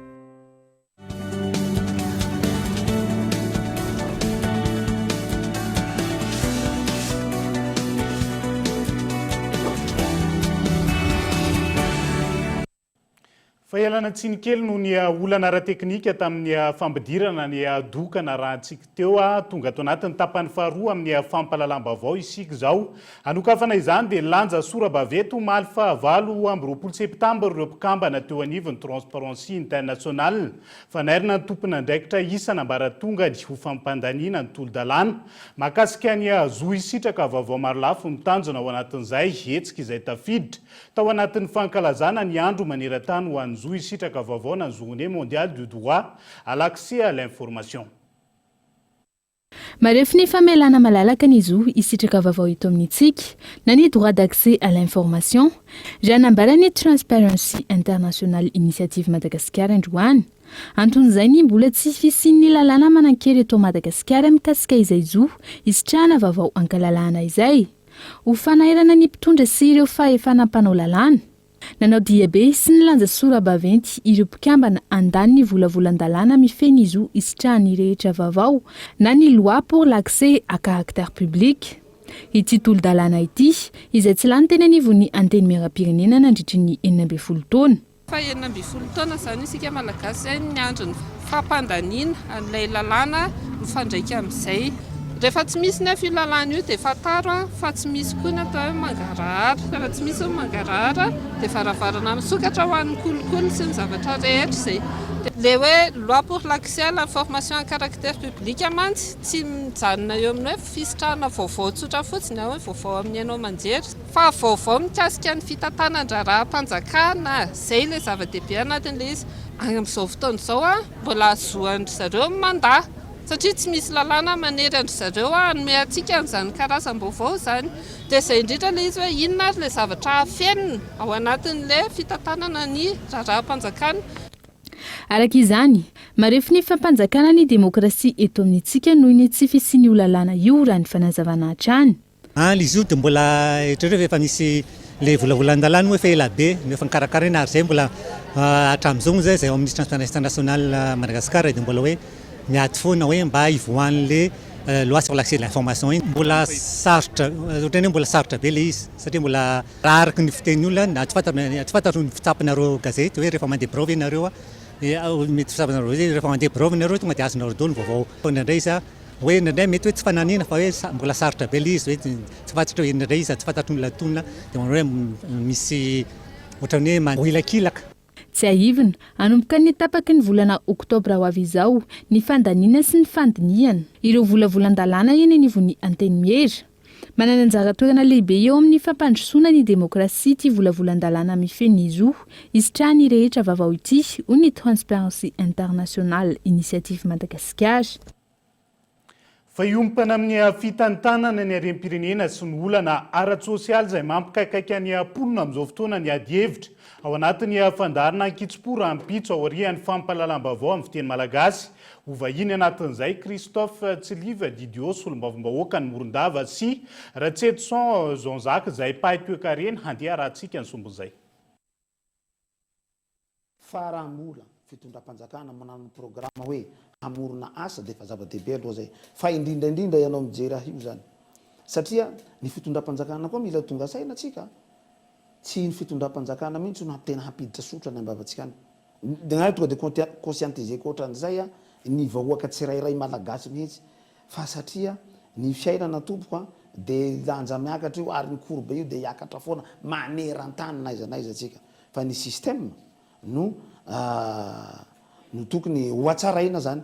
fa ialana tsiny kely no ny olana ara-teknika tamin'ny fampidirana ny dokana rahantsika teo tonga to anatin'ny tapany faharoa amin'ny fampahalalam-baovao isika zao anokafana izany dia lanja sora-baveto omaly fahavalo amby 20 septambra ireo mpikambana teo anivon'ny Transparency International fanairina ny tompon'andraikitra isana ambaratonga ho fampandaniana ny tolo-dalàna mahakasika ny zo isitraka vaovao maro lafo mitanjona ao anatin'izay hetsika izay tafiditra tao anatin'ny fankalazana ny andro maneran-tany ho an'ny zo isitraka vaovao na journée mondiale du droit à l'accès à l'information. Marefy ny famelana malalaka ny zo isitraka vaovao eto amintsika na ny droit d'accès à l'information raha nambarany Transparency International Initiative Madagascar androany anton'izay ny mbola tsy fisian'ny lalàna manan-kery eto Madagasikara mikasika izay zo isitrahana vaovao ankalalahana izay ho fanairana ny mpitondra sy ireo fahefanam-panao lalàna nanao diabe sy ny lanja sora-baventy ireo mpikambana andany ny volavolan-dalàna mifeny zo isitrahany rehetra vaovao na ny loi pour l'accès à caractère public ity tolo-dalàna ity izay tsy lany teny anivon'ny anteny miaram-pirenena nandritry ny 12 taona. Fa 12 taona zany isika malagasy ny andro ny fampandaniana an'ilay lalàna mifandraika amin'izay. Rehefa tsy misy nefa io lalàna io dia fataro fa tsy misy koa ny atao hoe mangarahara. Raha tsy misy mangarahara dia varavarana misokatra ho an'ny kolikoly sy ny zavatra rehetra izay. Le hoe loi pour l'accès à l'information à caractère public mantsy tsy mijanona eo amin'ny hoe fisitrahana vaovao tsotra fotsiny hoe vaovao amin'ny ianao manjery fa vaovao mikasika ny fitantanan-draharaha-mpanjakana izay ilay zava-dehibe anatin'ilay izy. Amin'izao fotoana izao mbola azohan'ny zareo mandahy satria tsy misy lalàna manery andry zareo hanome antsika an'izany karazam-baovao izany dia izay indrindra ilay izy hoe inona ary ilay zavatra hafenina ao anatin'ilay fitantanana ny raharaha-mpanjakana. Araka izany, marefo ny fampanjakana ny demokrasia eto amintsika noho ny tsy fisian'io lalàna io raha ny fanazavana hatrany. Izy io dia mbola etrareo efa misy le volavolan-dalàna hoe efa ela be nefa nikarakarana ary izay mbola hatramin'izao moa zay ao amin'ny transparence internationale Madagascar dia mbola hoe miady foana hoe mba hivoahan'le loi sur l'accès à l'information iny mbola sarotra ohatrany hoe mbola sarotra be le izy satria mbola raha araka ny fiteny olona tsy fantatro ny fitsapinareo gazety hoe rehefa mandeha birao ianareo mety fitsapinareo hoe rehefa mandeha birao ianareo tonga dia azonareo daholo vaovao indraindray izy hoe indraindray mety hoe tsy fananina fa hoe mbola sarotra be le izy hoe tsy fantatra hoe indraindray izy tsy fantatro ny latonina dia manao hoe misy ohatrany hoe manilakilaka. Tsy ahivina anomboka ny tapaky ny volana oktobra ho avy izao ny fandaniana sy ny fandiniana ireo volavolan-dalàna eny anivon'ny anteny miera. Manana anjara toerana lehibe eo amin'ny fampandrosoana ny demokrasia ty volavolan-dalàna mifeny izy io isitrahany rehetra vaovao ity ho ny Transparency International Initiative Madagascar. Fa iompana amin'ny fitantanana ny harem-pirenena sy ny olana ara-tsosialy izay mampikaikaika ny amponina amin'izao fotoana ny ady hevitra ao anatin'ny fandarana ankitsipora ampitso ao arian'ny fampahalalam-baovao amin'ny fiteny malagasy ho vahiny anatin'izay Christophe Tsiliva Didio solombavam-bahoaka ny Morondava sy Ratsetson Zonzaka izay pahy-toekarena handeha rahantsika ny sombon'izay. Faramola fitondram-panjakana manano programa hoe amorona asa dia efa zava-dehibe aloha zay fa indrindraindrindra ianao mijery io zany satria ny fitondram-panjakana koa mila tonga saina atsika tsy ny fitondram-panjakana mihitsy no tena hampiditra sotra ny ambavantsika any dia tonga dia conscientiseko ohatran'izay ny vahoaka tsirairay malagasy mihitsy fa satria ny fiainana tompoka dia lanja miakatra io ary ny korbe io dia hiakatra foana maneran-tany naiza naiza atsika fa ny système no tokony hoatsaraina zany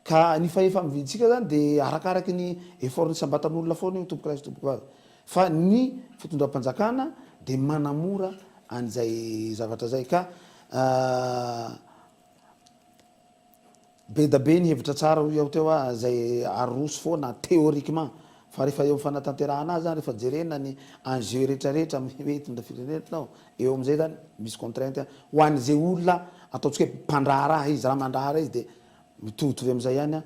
ka ny fahefa mividitsika zany dia arakaraky ny effort ny sambatan'olona foana io tompoka lazy tompoka avy fa ny fitondram-panjakana dia manamora an'izay zavatra zay ka be da be ny hevitra tsara io teo zay aroso foana théoriquement fa rehefa eo fanatanterahana azy zany rehefa jerena ny enjeu rehetrarehetra mitondra firenenao eo amin'izay zany misy contrainte ho an'izay olona ataontsika hoe mpandraharaha izy raha mandraharaha izy dia mitovitovy amin'izay ihany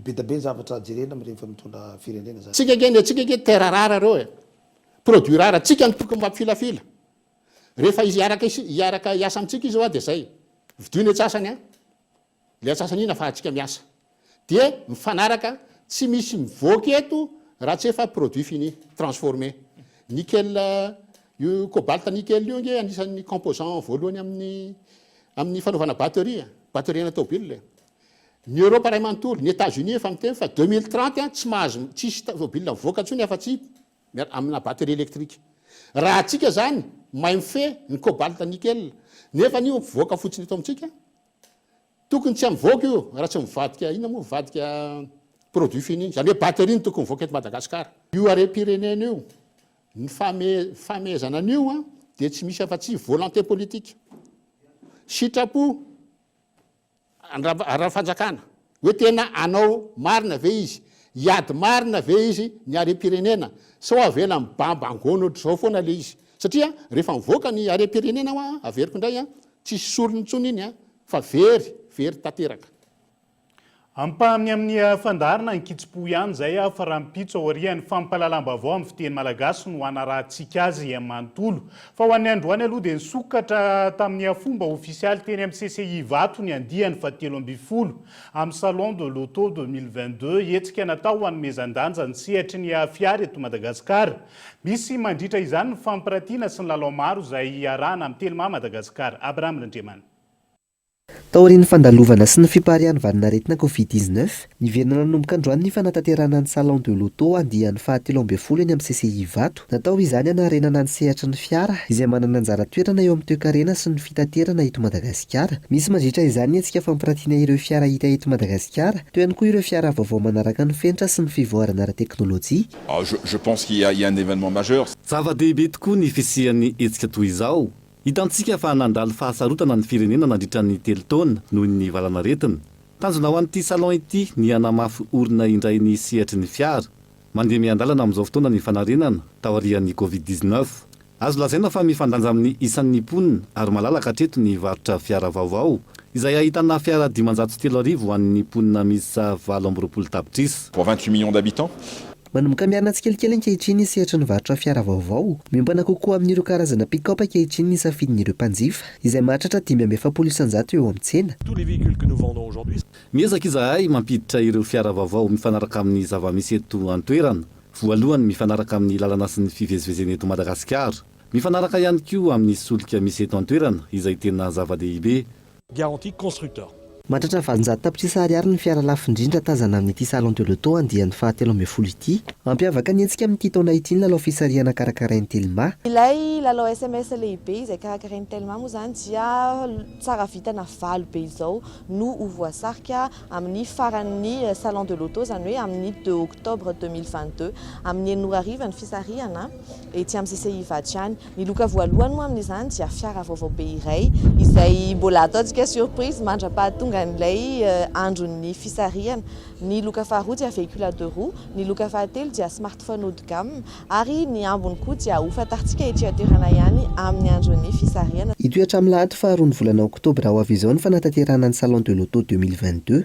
be da be ny zavatra jerena rehefa mitondra firenena zany. Tsika ke terre rare reo produit rare tsika ny tokony mampifilafila rehefa izy hiaraka hiasa amintsika izy dia zay vidio ny atsasany le atsasany iny afahantsika miasa dia mifanaraka tsy misy mivoaka eto raha tsy efa produit fini transformé nickel io cobalt nickel io nge anisan'ny composant voalohany amin'ny fanaovana batterie na tôbile ny Europe ray manontolo ny États-Unis efa miteny fa 2030 tsy mahazo tsisy tôbile mivoaka ntsony afa-tsy amina batterie électrique raha atsika zany mahay mifehy ny cobalt nickel nefa nio mivoaka fotsiny eto amintsika tokony tsy mivoaka io raha tsy mivadika inona moa mivadika produit fini zany hoe batterie ny tokony mivoaka eto Madagasikara io harem-pirenena io ny famezana an'io dia tsy misy afa-tsy volonté politique sitrapo raha fanjakana hoe tena anao marina ve izy hiady marina ve izy ny harem-pirenena sa avela mibamba angono zao foana le izy satria rehefa mivoaka ny harem-pirenena averiko indray tsisy solony ntsony iny fa very tanteraka. ampahamy amin'ny fandarina ankitspo ihany zay fa raha mipitso ao arian'ny fampahalalam-baovao amin'ny fiteny malagasy no hanarahantsika azy manontolo fa ho an'ny androany aloha dia nisokatra tamin'ny fomba ofisialy teny amin'ny CCI Vato ny andiany fahatelo amby folo amin'ny salon de l'auto 2022 hetsika natao ho anomezan-danja ny sehatry ny fiara eto Madagasikara. Misy mandritra izany ny fampiratiana sy ny lalao maro izay arahana amin'ny Telma Madagasikara. Abraham Randriamana. Taorian'ny fandalovana sy ny fipaharian'ny vanin'aretina Covid-19, niverina nanomboka androany ny fanatanterahana ny salon de l'auto andian'ny fahatelo amby folo eny amin'ny CCI Vato. Natao izany hanarenana ny sehatry ny fiara izay manana anjara toerana eo amin'ny toe-karena sy ny fitaterana eto Madagasikara. Misy mandritra izany hetsika fampiratiana ireo fiara hita eto Madagasikara, toy ihany koa ireo fiara vaovao manaraka ny fenitra sy ny fivoarana ara-teknôlôjia. Je pense qu'il y a un événement majeur. Zava-dehibe tokoa ny fisian'ny hetsika toy izao. Hitantsika fa nandalo fahasarotana ny firenena nandritra ny 3 taona noho ny valanaretina. Tanjona ho an'ity salon ity ny hanamafy orina indray ny sehatry ny fiara. Mandeha miandalana amin'izao fotoana ny fanarenana taorian'ny Covid-19. Azo lazaina fa mifandanja amin'ny isan'ny mponina ary malalaka hatreto ny varotra fiara vaovao izay ahitana fiara 503,000 ho an'ny mponina miisa 720 tapitrisa. Pour 28 millions d'habitants. Manomboka miarina tsikelikely ankehitriny ny sehatry ny varotra fiara vaovao, miombana kokoa amin'ireo karazana pick-up ankehitriny ny safidin'ireo mpanjifa izay mahatratra 570 eo amin'ny tsena. Miezaka izahay mampiditra ireo fiara vaovao mifanaraka amin'ny zava-misy eto an-toerana. Voalohany mifanaraka amin'ny lalana sy ny fivezivezena eto Madagasikara. Mifanaraka ihany koa amin'ny solika misy eto an-toerana izay tena zava-dehibe. Garantie constructeur. Mahatratra 700 tapitrisa ariary ny fiara lafo indrindra tazana amin'ity salon de l'auto andian'ny fahatelo amby folo ity. Mampiavaka ny hetsika amin'ity taona ity ny lalao fisarihana karakarain'ny Telma. Ilay lalao SMS lehibe izay karakarain'ny Telma moa zany dia tsara vitana valo be izao no ho voasarika amin'ny faran'ny salon de l'auto zany hoe amin'ny 2 octobre 2022 amin'ny 9 ariva ny fisarihana ety amin'ny CCI Vato ihany. Ny loka voalohany moa amin'izany dia fiara vaovao be iray izay mbola ataontsika surprise mandra-pahatonga n'ilay andron'ny fisarihana. Ny loka faharoa dia véhicule à 2 roues, ny loka fahatelo dia smartphone haut de gamme ary ny ambony koa dia ho fantaritsika ety an-toerana ihany amin'ny andron'ny fisarihana. Hitoetra amin'ny lahady faharoa ny volana oktobra ho avy izao ny fanatanterahana ny salon de l'auto 2022.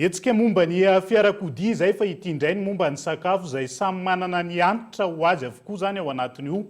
Hetsika momba ny fiarakodia izay fa ity indray ny momba ny sakafo izay samy manana ny antitra ho azy avokoa zany ao anatin'io.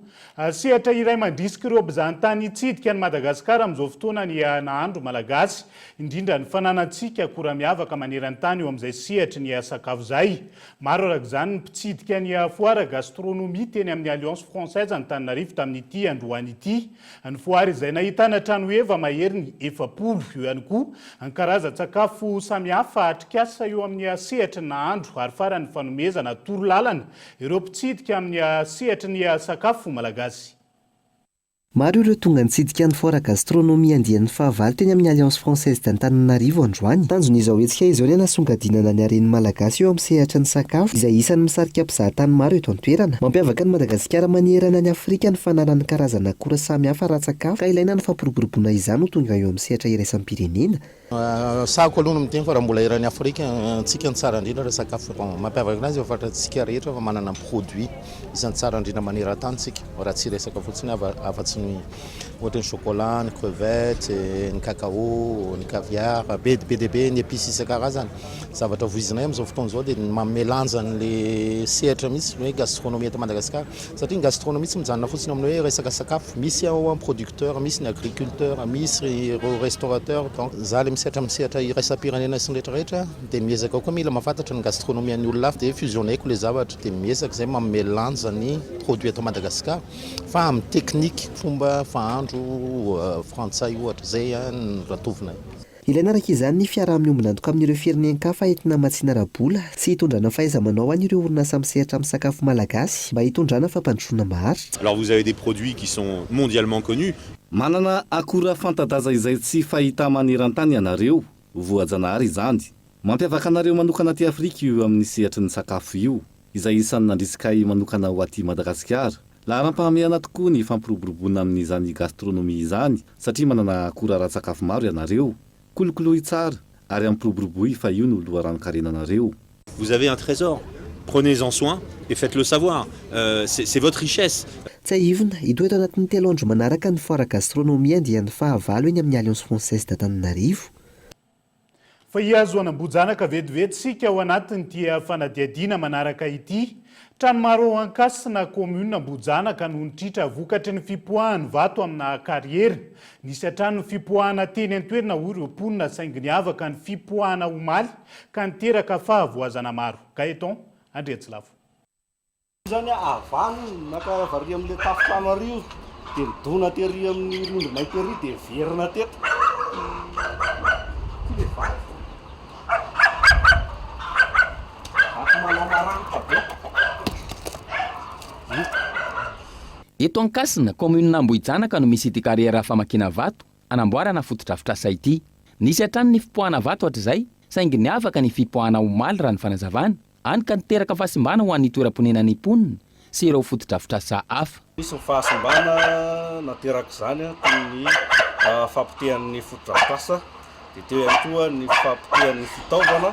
Sehatra iray mandrisika ireo mpizahatany hitsidika ny Madagasikara amin'izao fotoana ny nahandro malagasy, indrindra ny fananantsika akora miavaka maneran-tany eo amin'izay sehatry ny sakafo izay. Maro araka izany ny mpitsidika ny foara gastronomie teny amin'ny Alliance Française Antananarivo tamin'ity androany ity. Ny foara izay nahitana trano eva mahery ny 700 eo ihany koa ny karazan-tsakafo samihafa atrikasa eo amin'ny sehatry ny nahandro ary farany fanomezana toro lalana ireo mpitsidika amin'ny sehatry ny sakafo malagasy. Maro ireo tonga nitsidika ny foara gastronomie andian'ny fahavalo teny amin'ny Alliance Française d'Antananarivo androany. Tanjon'izao hetsika izao ny nasongadinana ny hareny malagasy eo amin'ny sehatry ny sakafo izay isan'ny misarika mpizahatany maro eto an-toerana. Mampiavaka ny Madagasikara manerana ny Afrika ny fananany karazana akora samihafa ara-tsakafo ka ilaina ny fampiroboroboana izany ho tonga eo amin'ny sehatra iraisam-pirenena. Sako aloha miteny fa raha mbola iran'ny Afrika antsika ny tsara indrindra reha sakafo mampiavaka anazy efa fantatsika rehetra fa manana produit isan'ny tsara indrindra maneran-tany tsika raha tsy resaka fotsiny afa-tsy ny ohatra ny chocolat, ny crevette, ny cacao, ny caviar, be dia be ny épices isan-karazany. Zavatra voizinay amin'izao fotoana izao dia mamelanja n'le sehatra mihitsy hoe gastronomie eto Madagasikara satria ny gastronomie tsy mijanona fotsiny amin'ny hoe resaka sakafo, misy ao amin'ny producteur, misy ny agriculteur, misy ireo restaurateur. Donc za le misehatra amin'ny sehatra iraisam-pirenena sy ny rehetrarehetra dia miezaka koa mila mahafantatra ny gastronomie an'ny olona hafa dia fusionnaiko le zavatra dia miezaka izay mamelanja ny produit eto Madagasikara fa amin'ny teknika fomba fahandro frantsay ohatra zay ny ratovinay. Ilaina araka izany ny fiara miombona antoka amin'ireo firenenkafa entina matsina rabola sy hitondrana fahaiza-manao an'ireo orinasa misehatra amin'ny sakafo malagasy mba hitondrana fampandrosoana maharitra. Alors vous avez des produits qui sont mondialement connus. Manana akora fantadaza izay tsy fahita maneran-tany ianareo, voajanahary izany. Mampiavaka anareo manokana aty Afrika io amin'ny sehatry ny sakafo io, izay isan'ny nandrisikay manokana ho aty Madagasikara. Laharam-pahamehana tokoa ny fampiroboroboana amin'izany gastronomie izany satria manana akora ara-tsakafo maro ianareo. Kolokoloy tsara ary ampiroboroboy fa io no loharan-karenanareo. Vous avez un trésor. Prenez-en soin et faites-le savoir. C'est votre richesse. Tsy ahivona, hitoeto anatin'ny 3 andro manaraka ny foara gastronomie andian'ny fahavalo eny amin'ny Alliance Française d'Antananarivo. fa iazo anambojanaka vetivety sika ao anatiny dia fanadiadiana manaraka ity trano maro ankasina commune Ambojanaka no nitritra vokatry ny fipoahany vato amina karriera nisy atrano fipoahana teny an-toerana ireo mponina saingy niavaka ny fipoahana omaly ka niteraka fahavoazana maro Gaeton Andretsilavo zany avany naka varia am'le tafotrano ario dia midona tery amin'ny rondro mainty ery dia verina teto eto ankasina commune Ambohijanaka no misy ity kariera famakina vato anamboarana fotodrafitrasa ity nisy hatrany ny fipoahana vato hatr'izay saingy niavaka ny fipoahana omaly raha ny fanazavana any ka niteraka fahasimbana ho an'ny toeram-ponenany mponina sy ireo fotodrafitrasa hafa misy fahasimbana nateraka izany toy ny fampitehan'ny fotodrafitrasa dia teo ihany koa ny fampitehan'ny fitaovana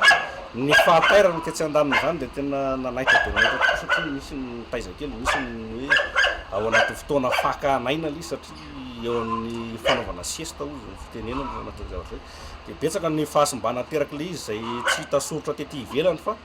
ny fahatairana ka tsy andanina izany dia tena nanaika dia nanaika satria misy mitaiza kely misy ny hoe ao anaty fotoana fakanaina li satria eo amin'ny fanaovana siesta ozy ny fitenenana anatin'ny zavatra dia betsaka ny fahasimbana teraka le izy izay tsy hita soratra tety ivelany fa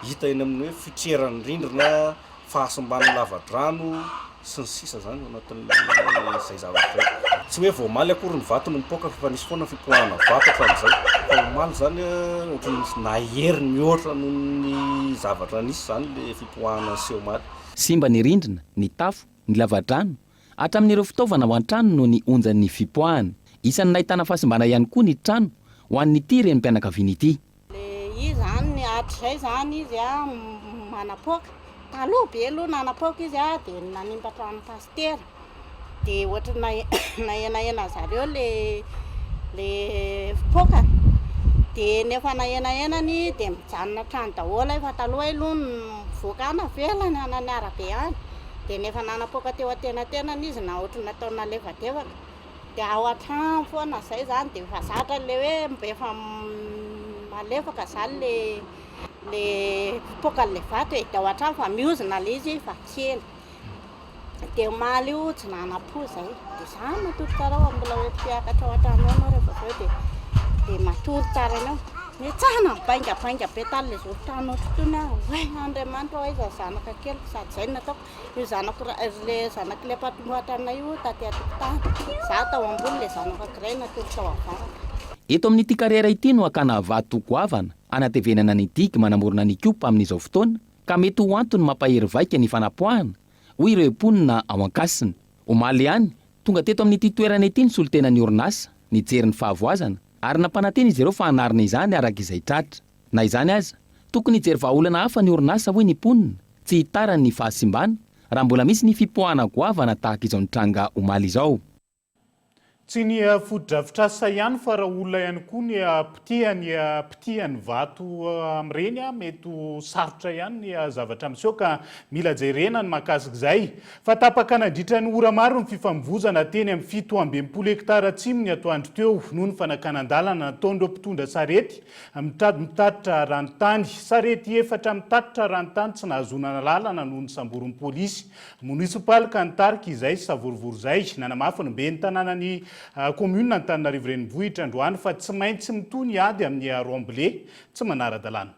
hita eny amin'ny hoe fitreran'ny rindrina fahasimbana lavadrano sy ny sisa zany anatin'izay zavatra tsy hoe voamaly akory ny vato no mipoaka fa nisy foana fipoahana vato hatramin'izay fa omaly zany ohatran'ny nahery mihoatra noho ny zavatra nisy zany le fipoahana sy omaly simba ny rindrina ny tafo ny lavadrano hatramin'ireo fitaovana ho an-trano no ny onjan'ny fipoahana isan'ny nahitana fahasimbana ihany koa ny trano ho an'ity reny mpianakaviana ity izy zany ny hatrizay zany izy manapoaka taloha be aloha nanapoaka izy dia nanimbatra amin'ny pastera dia ohatra nahenahena zareo le fipoaka dia nefa nahenahenany dia mijanona trano daholo fa taloha aloha mivoaka velany anany arabe any dia nefa nanapoaka teo atenatenany izy na ohatra natao nalevadevaka dia ao an-trano foana zay zany dia efa zatra le hoe efa malefaka zany le fipoaka le vato dia ao an-trano fa miozina le izy fa kely dia omaly io tsy nanapo zay dia zany matory rao mbola hoe mpiakatra ao an-trano ao rehefa aveo dia matory tsara iny ao mitsana baingabainga be tany le zorin-trano totoiny hoe Andriamanitra hoe iza zanaka kely sady zay nataoko io zanako le zanaka le mpatombohatranay io taty atokotany za tao ambony le zanaka kiray natory tao avaraka eto amin'ity kariera ity no akana vato goavana anatevenana ny diky manamorona ny kopa amin'izao fotoana ka mety ho antony mampahery vaika ny fanapoahana hoy ireo mponina ao ankasiny omaly ihany tonga teto amin'ity toerana ity ny solotena ny orinasa nijery ny fahavoazana ary nampananteny izy ireo fa hanarina izany araka izay tratra na izany aza tokony hijery vahaolana hafa ny orinasa hoy ny mponina tsy hitarany ny fahasimbana raha mbola misy ny fipoahana goavana tahaka izao nitranga omaly izao tsy ny fotodrafitrasa ihany fa raha olona ihany koa ny pitihany vato amin'ireny mety sarotra ihany ny zavatra amin'izao ka mila jerena ny mahakasika izay fa tapaka nandritra ny ora maro ny fifamoivoizana teny amin'ny 720 hektara atsimo ny atoandro teo noho ny fanakanan-dalana nataon'ireo mpitondra sarety mitatitra ranotany sarety efatra mitatitra ranotany tsy nahazonana lalana noho ny samborin'ny polisy munisipaly ka nitarika izay sy savorivory izay nanamafy ny be ny tanànany commune Antananarivo renivohitra androany fa tsy maintsy mitony ady amin'ny Romblé tsy manara-dalàna.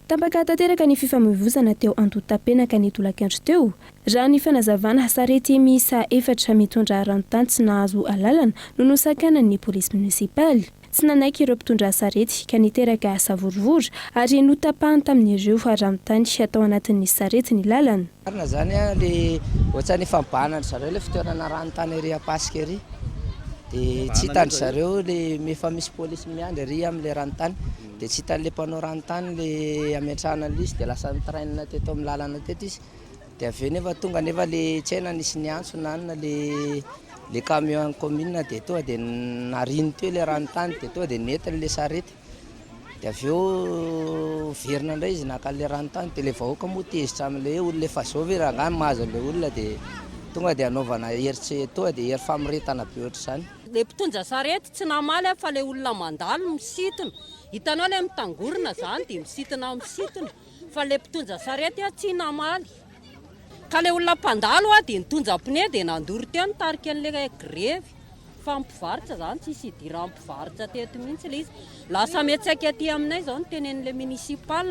Tapaka tanteraka ny fifamoivoizana teo Antotapenaka ny tolakandro teo raha ny fanazavana sarety miisa efatra mitondra ranotany tsy nahazo alalana no nosakana polisy munisipaly tsy nanaiky ireo mpitondra sarety ka niteraka savorivory ary notapahany tamin'ireo ranotany atao anatin'ny sarety ny lalana. Arina zany le ohatrany fambanana zareo le fitoerana ranotany ery apasika ery dia tsy hitany zareo le mefa misy polisy miandry ery amin'le ranotany dia tsy hitan'le mpanao ranotany le ametrahana izy dia lasa mitrainina teto amin'ny lalana teto izy dia aveo nefa tonga nefa le tsena nisy niantso nanina le camion commune dia tonga dia nariny teo le ranotany dia tonga dia netiny le sarety dia aveo verina indray izy naka le ranotany dia le vahoaka moa tezitra amin'le olona efa zao ve raha ngany mahazo le olona dia tonga dia anaovana hery tonga dia hery famiretana be ohatr' izany. Le mpitondra sarety tsy namaly fa le olona mandalo misitona hitanao le mitangorona zany dia misitona misitona fa le mpitondra sarety tsy namaly ka le olona mpandalo dia nitondra pneu dia nandory teo nitarika an'le grevy fa mpivarotra zany tsisy hidira mpivarotra teto mihitsy ilay izy. Lasa mihatsaika aty aminay zao ny tenen'ilay municipal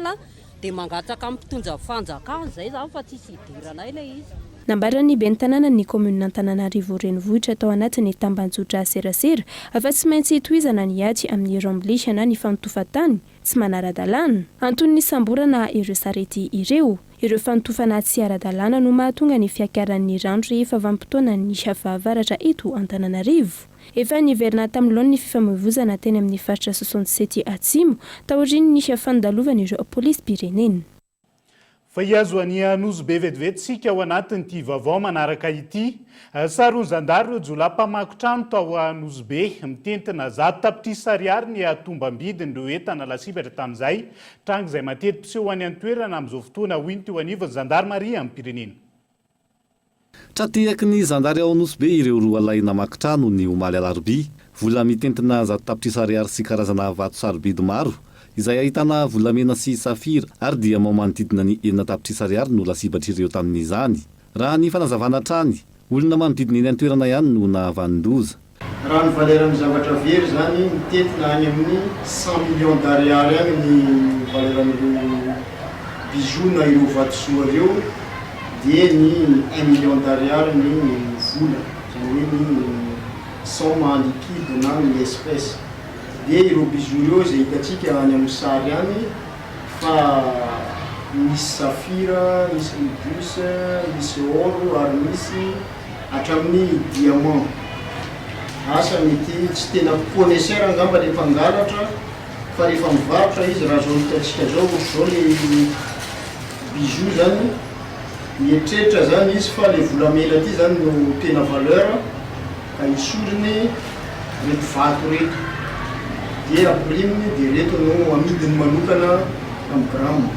dia mangatsaka amin'ny mpitondra fanjakana zay zany fa tsisy hidiranay ilay izy. Nambarany ben'ny tanàna ny komuna Antananarivo renivohitra tao anatiny tambanjotra serasera afa tsy maintsy hitohizana ny ady amin'ny ramblisy na ny fanotofatany tsy manara-dalàna antony ny samborana ireo sarety ireo. Ireo fanotofana tsy ara-dalàna no mahatonga ny fiakaran'ny rano rehefa vanim-potoana ny fahavaratra eto Antananarivo. Efa niverina tamin'lohan'ny fifamoivoizana teny amin'ny faritra 67 atsimo taoriany nisy fandalovana ireo polis-pirenena. Fa hiazo any Nosbe vetivetsika ao anatin'ity vaovao manaraka ity. Saron'ny zandary ireo jolampamako trano tao Nosbe mitentina 100 tapitrisa ariary ny tombam-bidin'ireo entana lasivatra tamin'izay. Trano izay matety piseho any an-toerana amin'izao fotoana hoiny teo anivon'ny zandarmaria amin'ny pirenena. Tratehaky ny zandary ao Nosbe ireo roa lahy namaky trano ny omaly alarobia. Vola mitentina 100 tapitrisa ariary sy karazana vato sarobidy maro. Izay ahitana volamena sy safira ary dia mau manodidina ny 9 tapitrisa ariary no lasibatra ireo tamin'izany. Raha ny fanazavana trany, olona manodidina eny an-toerana ihany no nahavanin-doza. Raha ny valeran'ny zavatra very zany mitentina any amin'ny 100 millions d'ariary any ny valeran'ireo bijoux na ireo vatosoa ireo dia ny 1 million d'ariary ny vola, zany hoe ny somme en liquide na ny espèce. Dia ireo bijoux ireo izay hitatsika any amin'ny sary any fa misy safira, misy rubis, misy oro ary misy hatramin'ny diamant. Asa mety tsy tena connaisseur angamba le mpangalatra fa rehefa mivarotra izy raha zao hitatsika zao zao le bijoux zany mietreritra zany izy fa le volamena ty zany no tena valeur ka isoriny reto vato reto. Dia apriminy dia reto no amidiny manokana amin'ny gramme.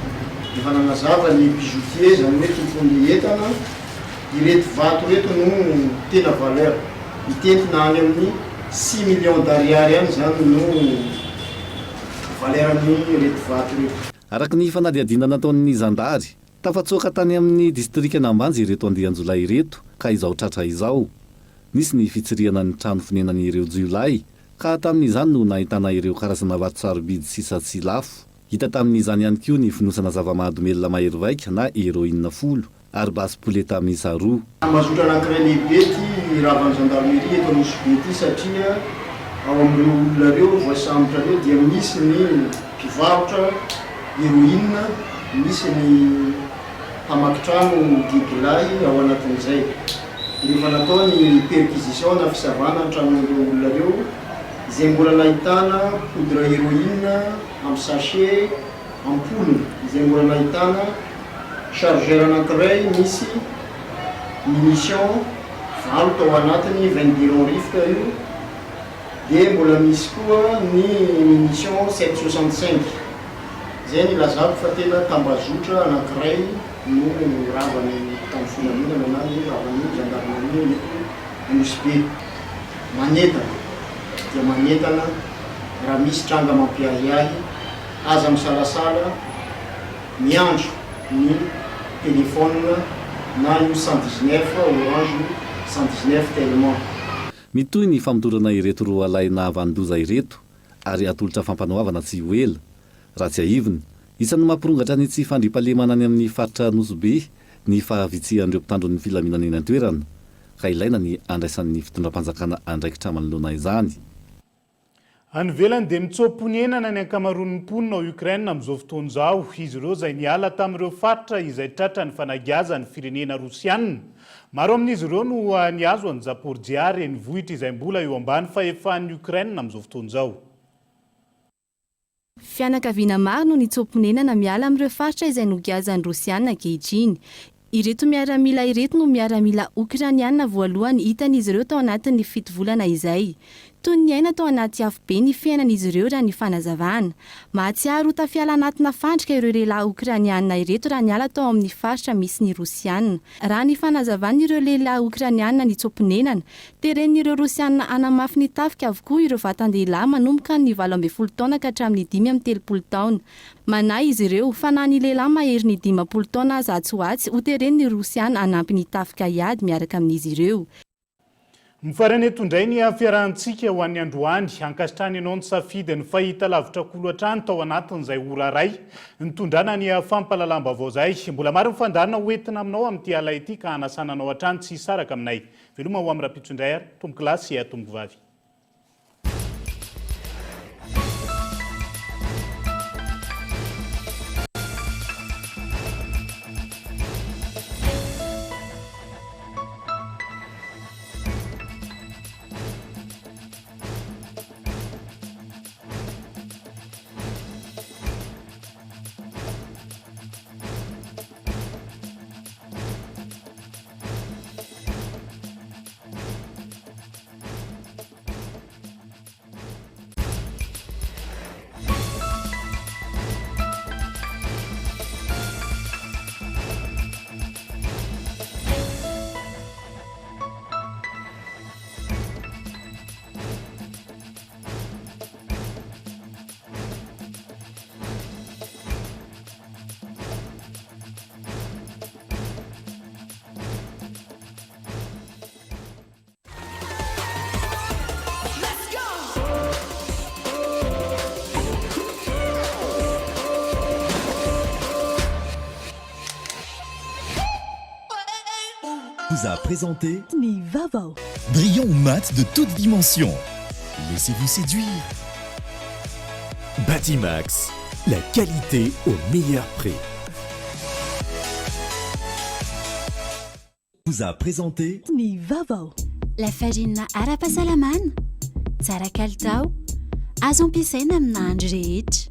Efa nanazava ny bijoutier zany hoe tompon'ny entana, ireto vato reto no tena valeur. Mitentina any amin'ny 6 millions d'ariary any zany no valeran'ny reto vato reto. Araka ny fanadihadiana nataon'ny zandary, tafatsoaka tany amin'ny distrika Anambanja ireto andian-jolay ireto ka izao tratra izao. Nisy ny fitsiriana ny trano fonenany ireo jiolay. Ka tamin'izany no nahitana ireo karazana vato sarobidy sisa tsy lafo. Hita tamin'izany ihany koa ny finosana zava-mahadomelona mahery vaika na héroïne 10 ary basy poleta miisa 2. Mazotra anankiray lehibe ty ravan'ny gendarmerie eto Nosbe ty satria ao amin'ireo olona reo voasambotra reo dia misy ny mpivarotra héroïne, misy ny mpamakitrano gigilay ao anatin'izay. Rehefa natao ny perquisition na fisavana ny tranon'ireo olona reo izay mbola nahitana poudre héroïne amin'ny sachet ampoule, izay mbola nahitana chargeur anankiray misy munition 20 tao anatiny 22 rifle io, dia mbola misy koa ny munition 765. Izay ny lazako fa tena tambazotra anankiray no ravany tamin'ny filaminana na ny ravany gendarmerie Nosbe. Manetana dia manetana raha misy tranga mampiahiahy aza misalasala miandro ny telefona na io 119 orange 119 tellement. Mitoy ny famotorana ireto roa lahy nahavandoza ireto ary atolotra fampanoavana tsy ho ela. Raha tsy aiviny, isan'ny mampirongatra ny tsy fandriampahalemana any amin'ny faritra Nosbe ny fahavitsihan'ireo mpitandron'ny filaminana eny an-toerana ka ilaina ny andraisan'ny fitondram-panjakana andraikitra manoloana izany. Any ivelany dia mitsoponenana ny ankamaroan'ny mponina ao Ukraine amin'izao fotoana izao. Izy ireo izay niala tamin'ireo faritra izay tratra ny fanagiazan'ny firenena Rosianina. Maro amin'izy ireo no niazo any Zaporizhia renivohitra izay mbola eo ambany fahefan'ny Ukraine amin'izao fotoana izao. Fianakaviana maro no nitsoponenana miala amin'ireo faritra izay nogiazan'ny Rosianina ankehitriny. Ireto miaramila ireto no miaramila Ukrainiana voalohany hitan'izy ireo tao anatin'ny 7 volana izay. Toy ny aina tao anaty afo be ny fiainan'izy ireo raha ny fanazavana. Mahatsiaro ho tafiala anatina fandrika ireo lehilahy Ukrainiana ireto raha niala tao amin'ny faritra misy ny Rosianina. Raha ny fanazavana ireo lehilahy Ukrainiana nitsoponenana, teren'ireo Rosianina anamafy ny tafika avokoa ireo vatan-dehilahy manomboka ny 12 taona ka hatramin'ny 5 taona. Manahy izy ireo fa na ny lehilahy mahery ny 50 taona aza tsy ho atsy ho teren'ny Rosianina anampy ny tafika hiady miaraka amin'izy ireo. mifarany eto indray ny fiarahantsika ho an'ny androany ankasitrany ianao ny safidy ny fahita lavitra kolo hatrany tao anatin'izay ora ray nitondrana ny fampalalam-bavao zay mbola maro mifandarina hoentina aminao amin'ity ala ity ka hanasananao hatrany tsy saraka aminay veloma ho amin'ny rapitso indray ary tomboky lahy sy tomboky vavy. Vous a présenté Ni Vavao. Brillant mat de toute dimension. Laissez-vous séduire. Batimax, la qualité au meilleur prix. Vous a présenté Ni Vavao. La farine ara-pahasalaman, tsara kalitao, azo ampiasaina amina andro rehetra.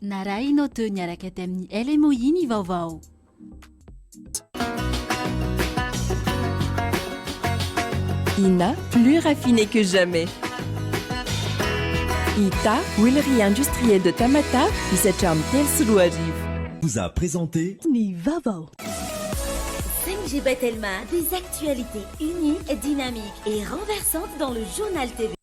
Na raha ianao teo niaraka ty amin'ny LMOI ny vaovao. INA, plus raffiné que jamais. ITA, huilerie industrielle de Tamata, Isacham Telsuluariv. Vous a présenté Ni Vavao. 5G Batelma, des actualités uniques, dynamiques et renversantes dans le journal TV.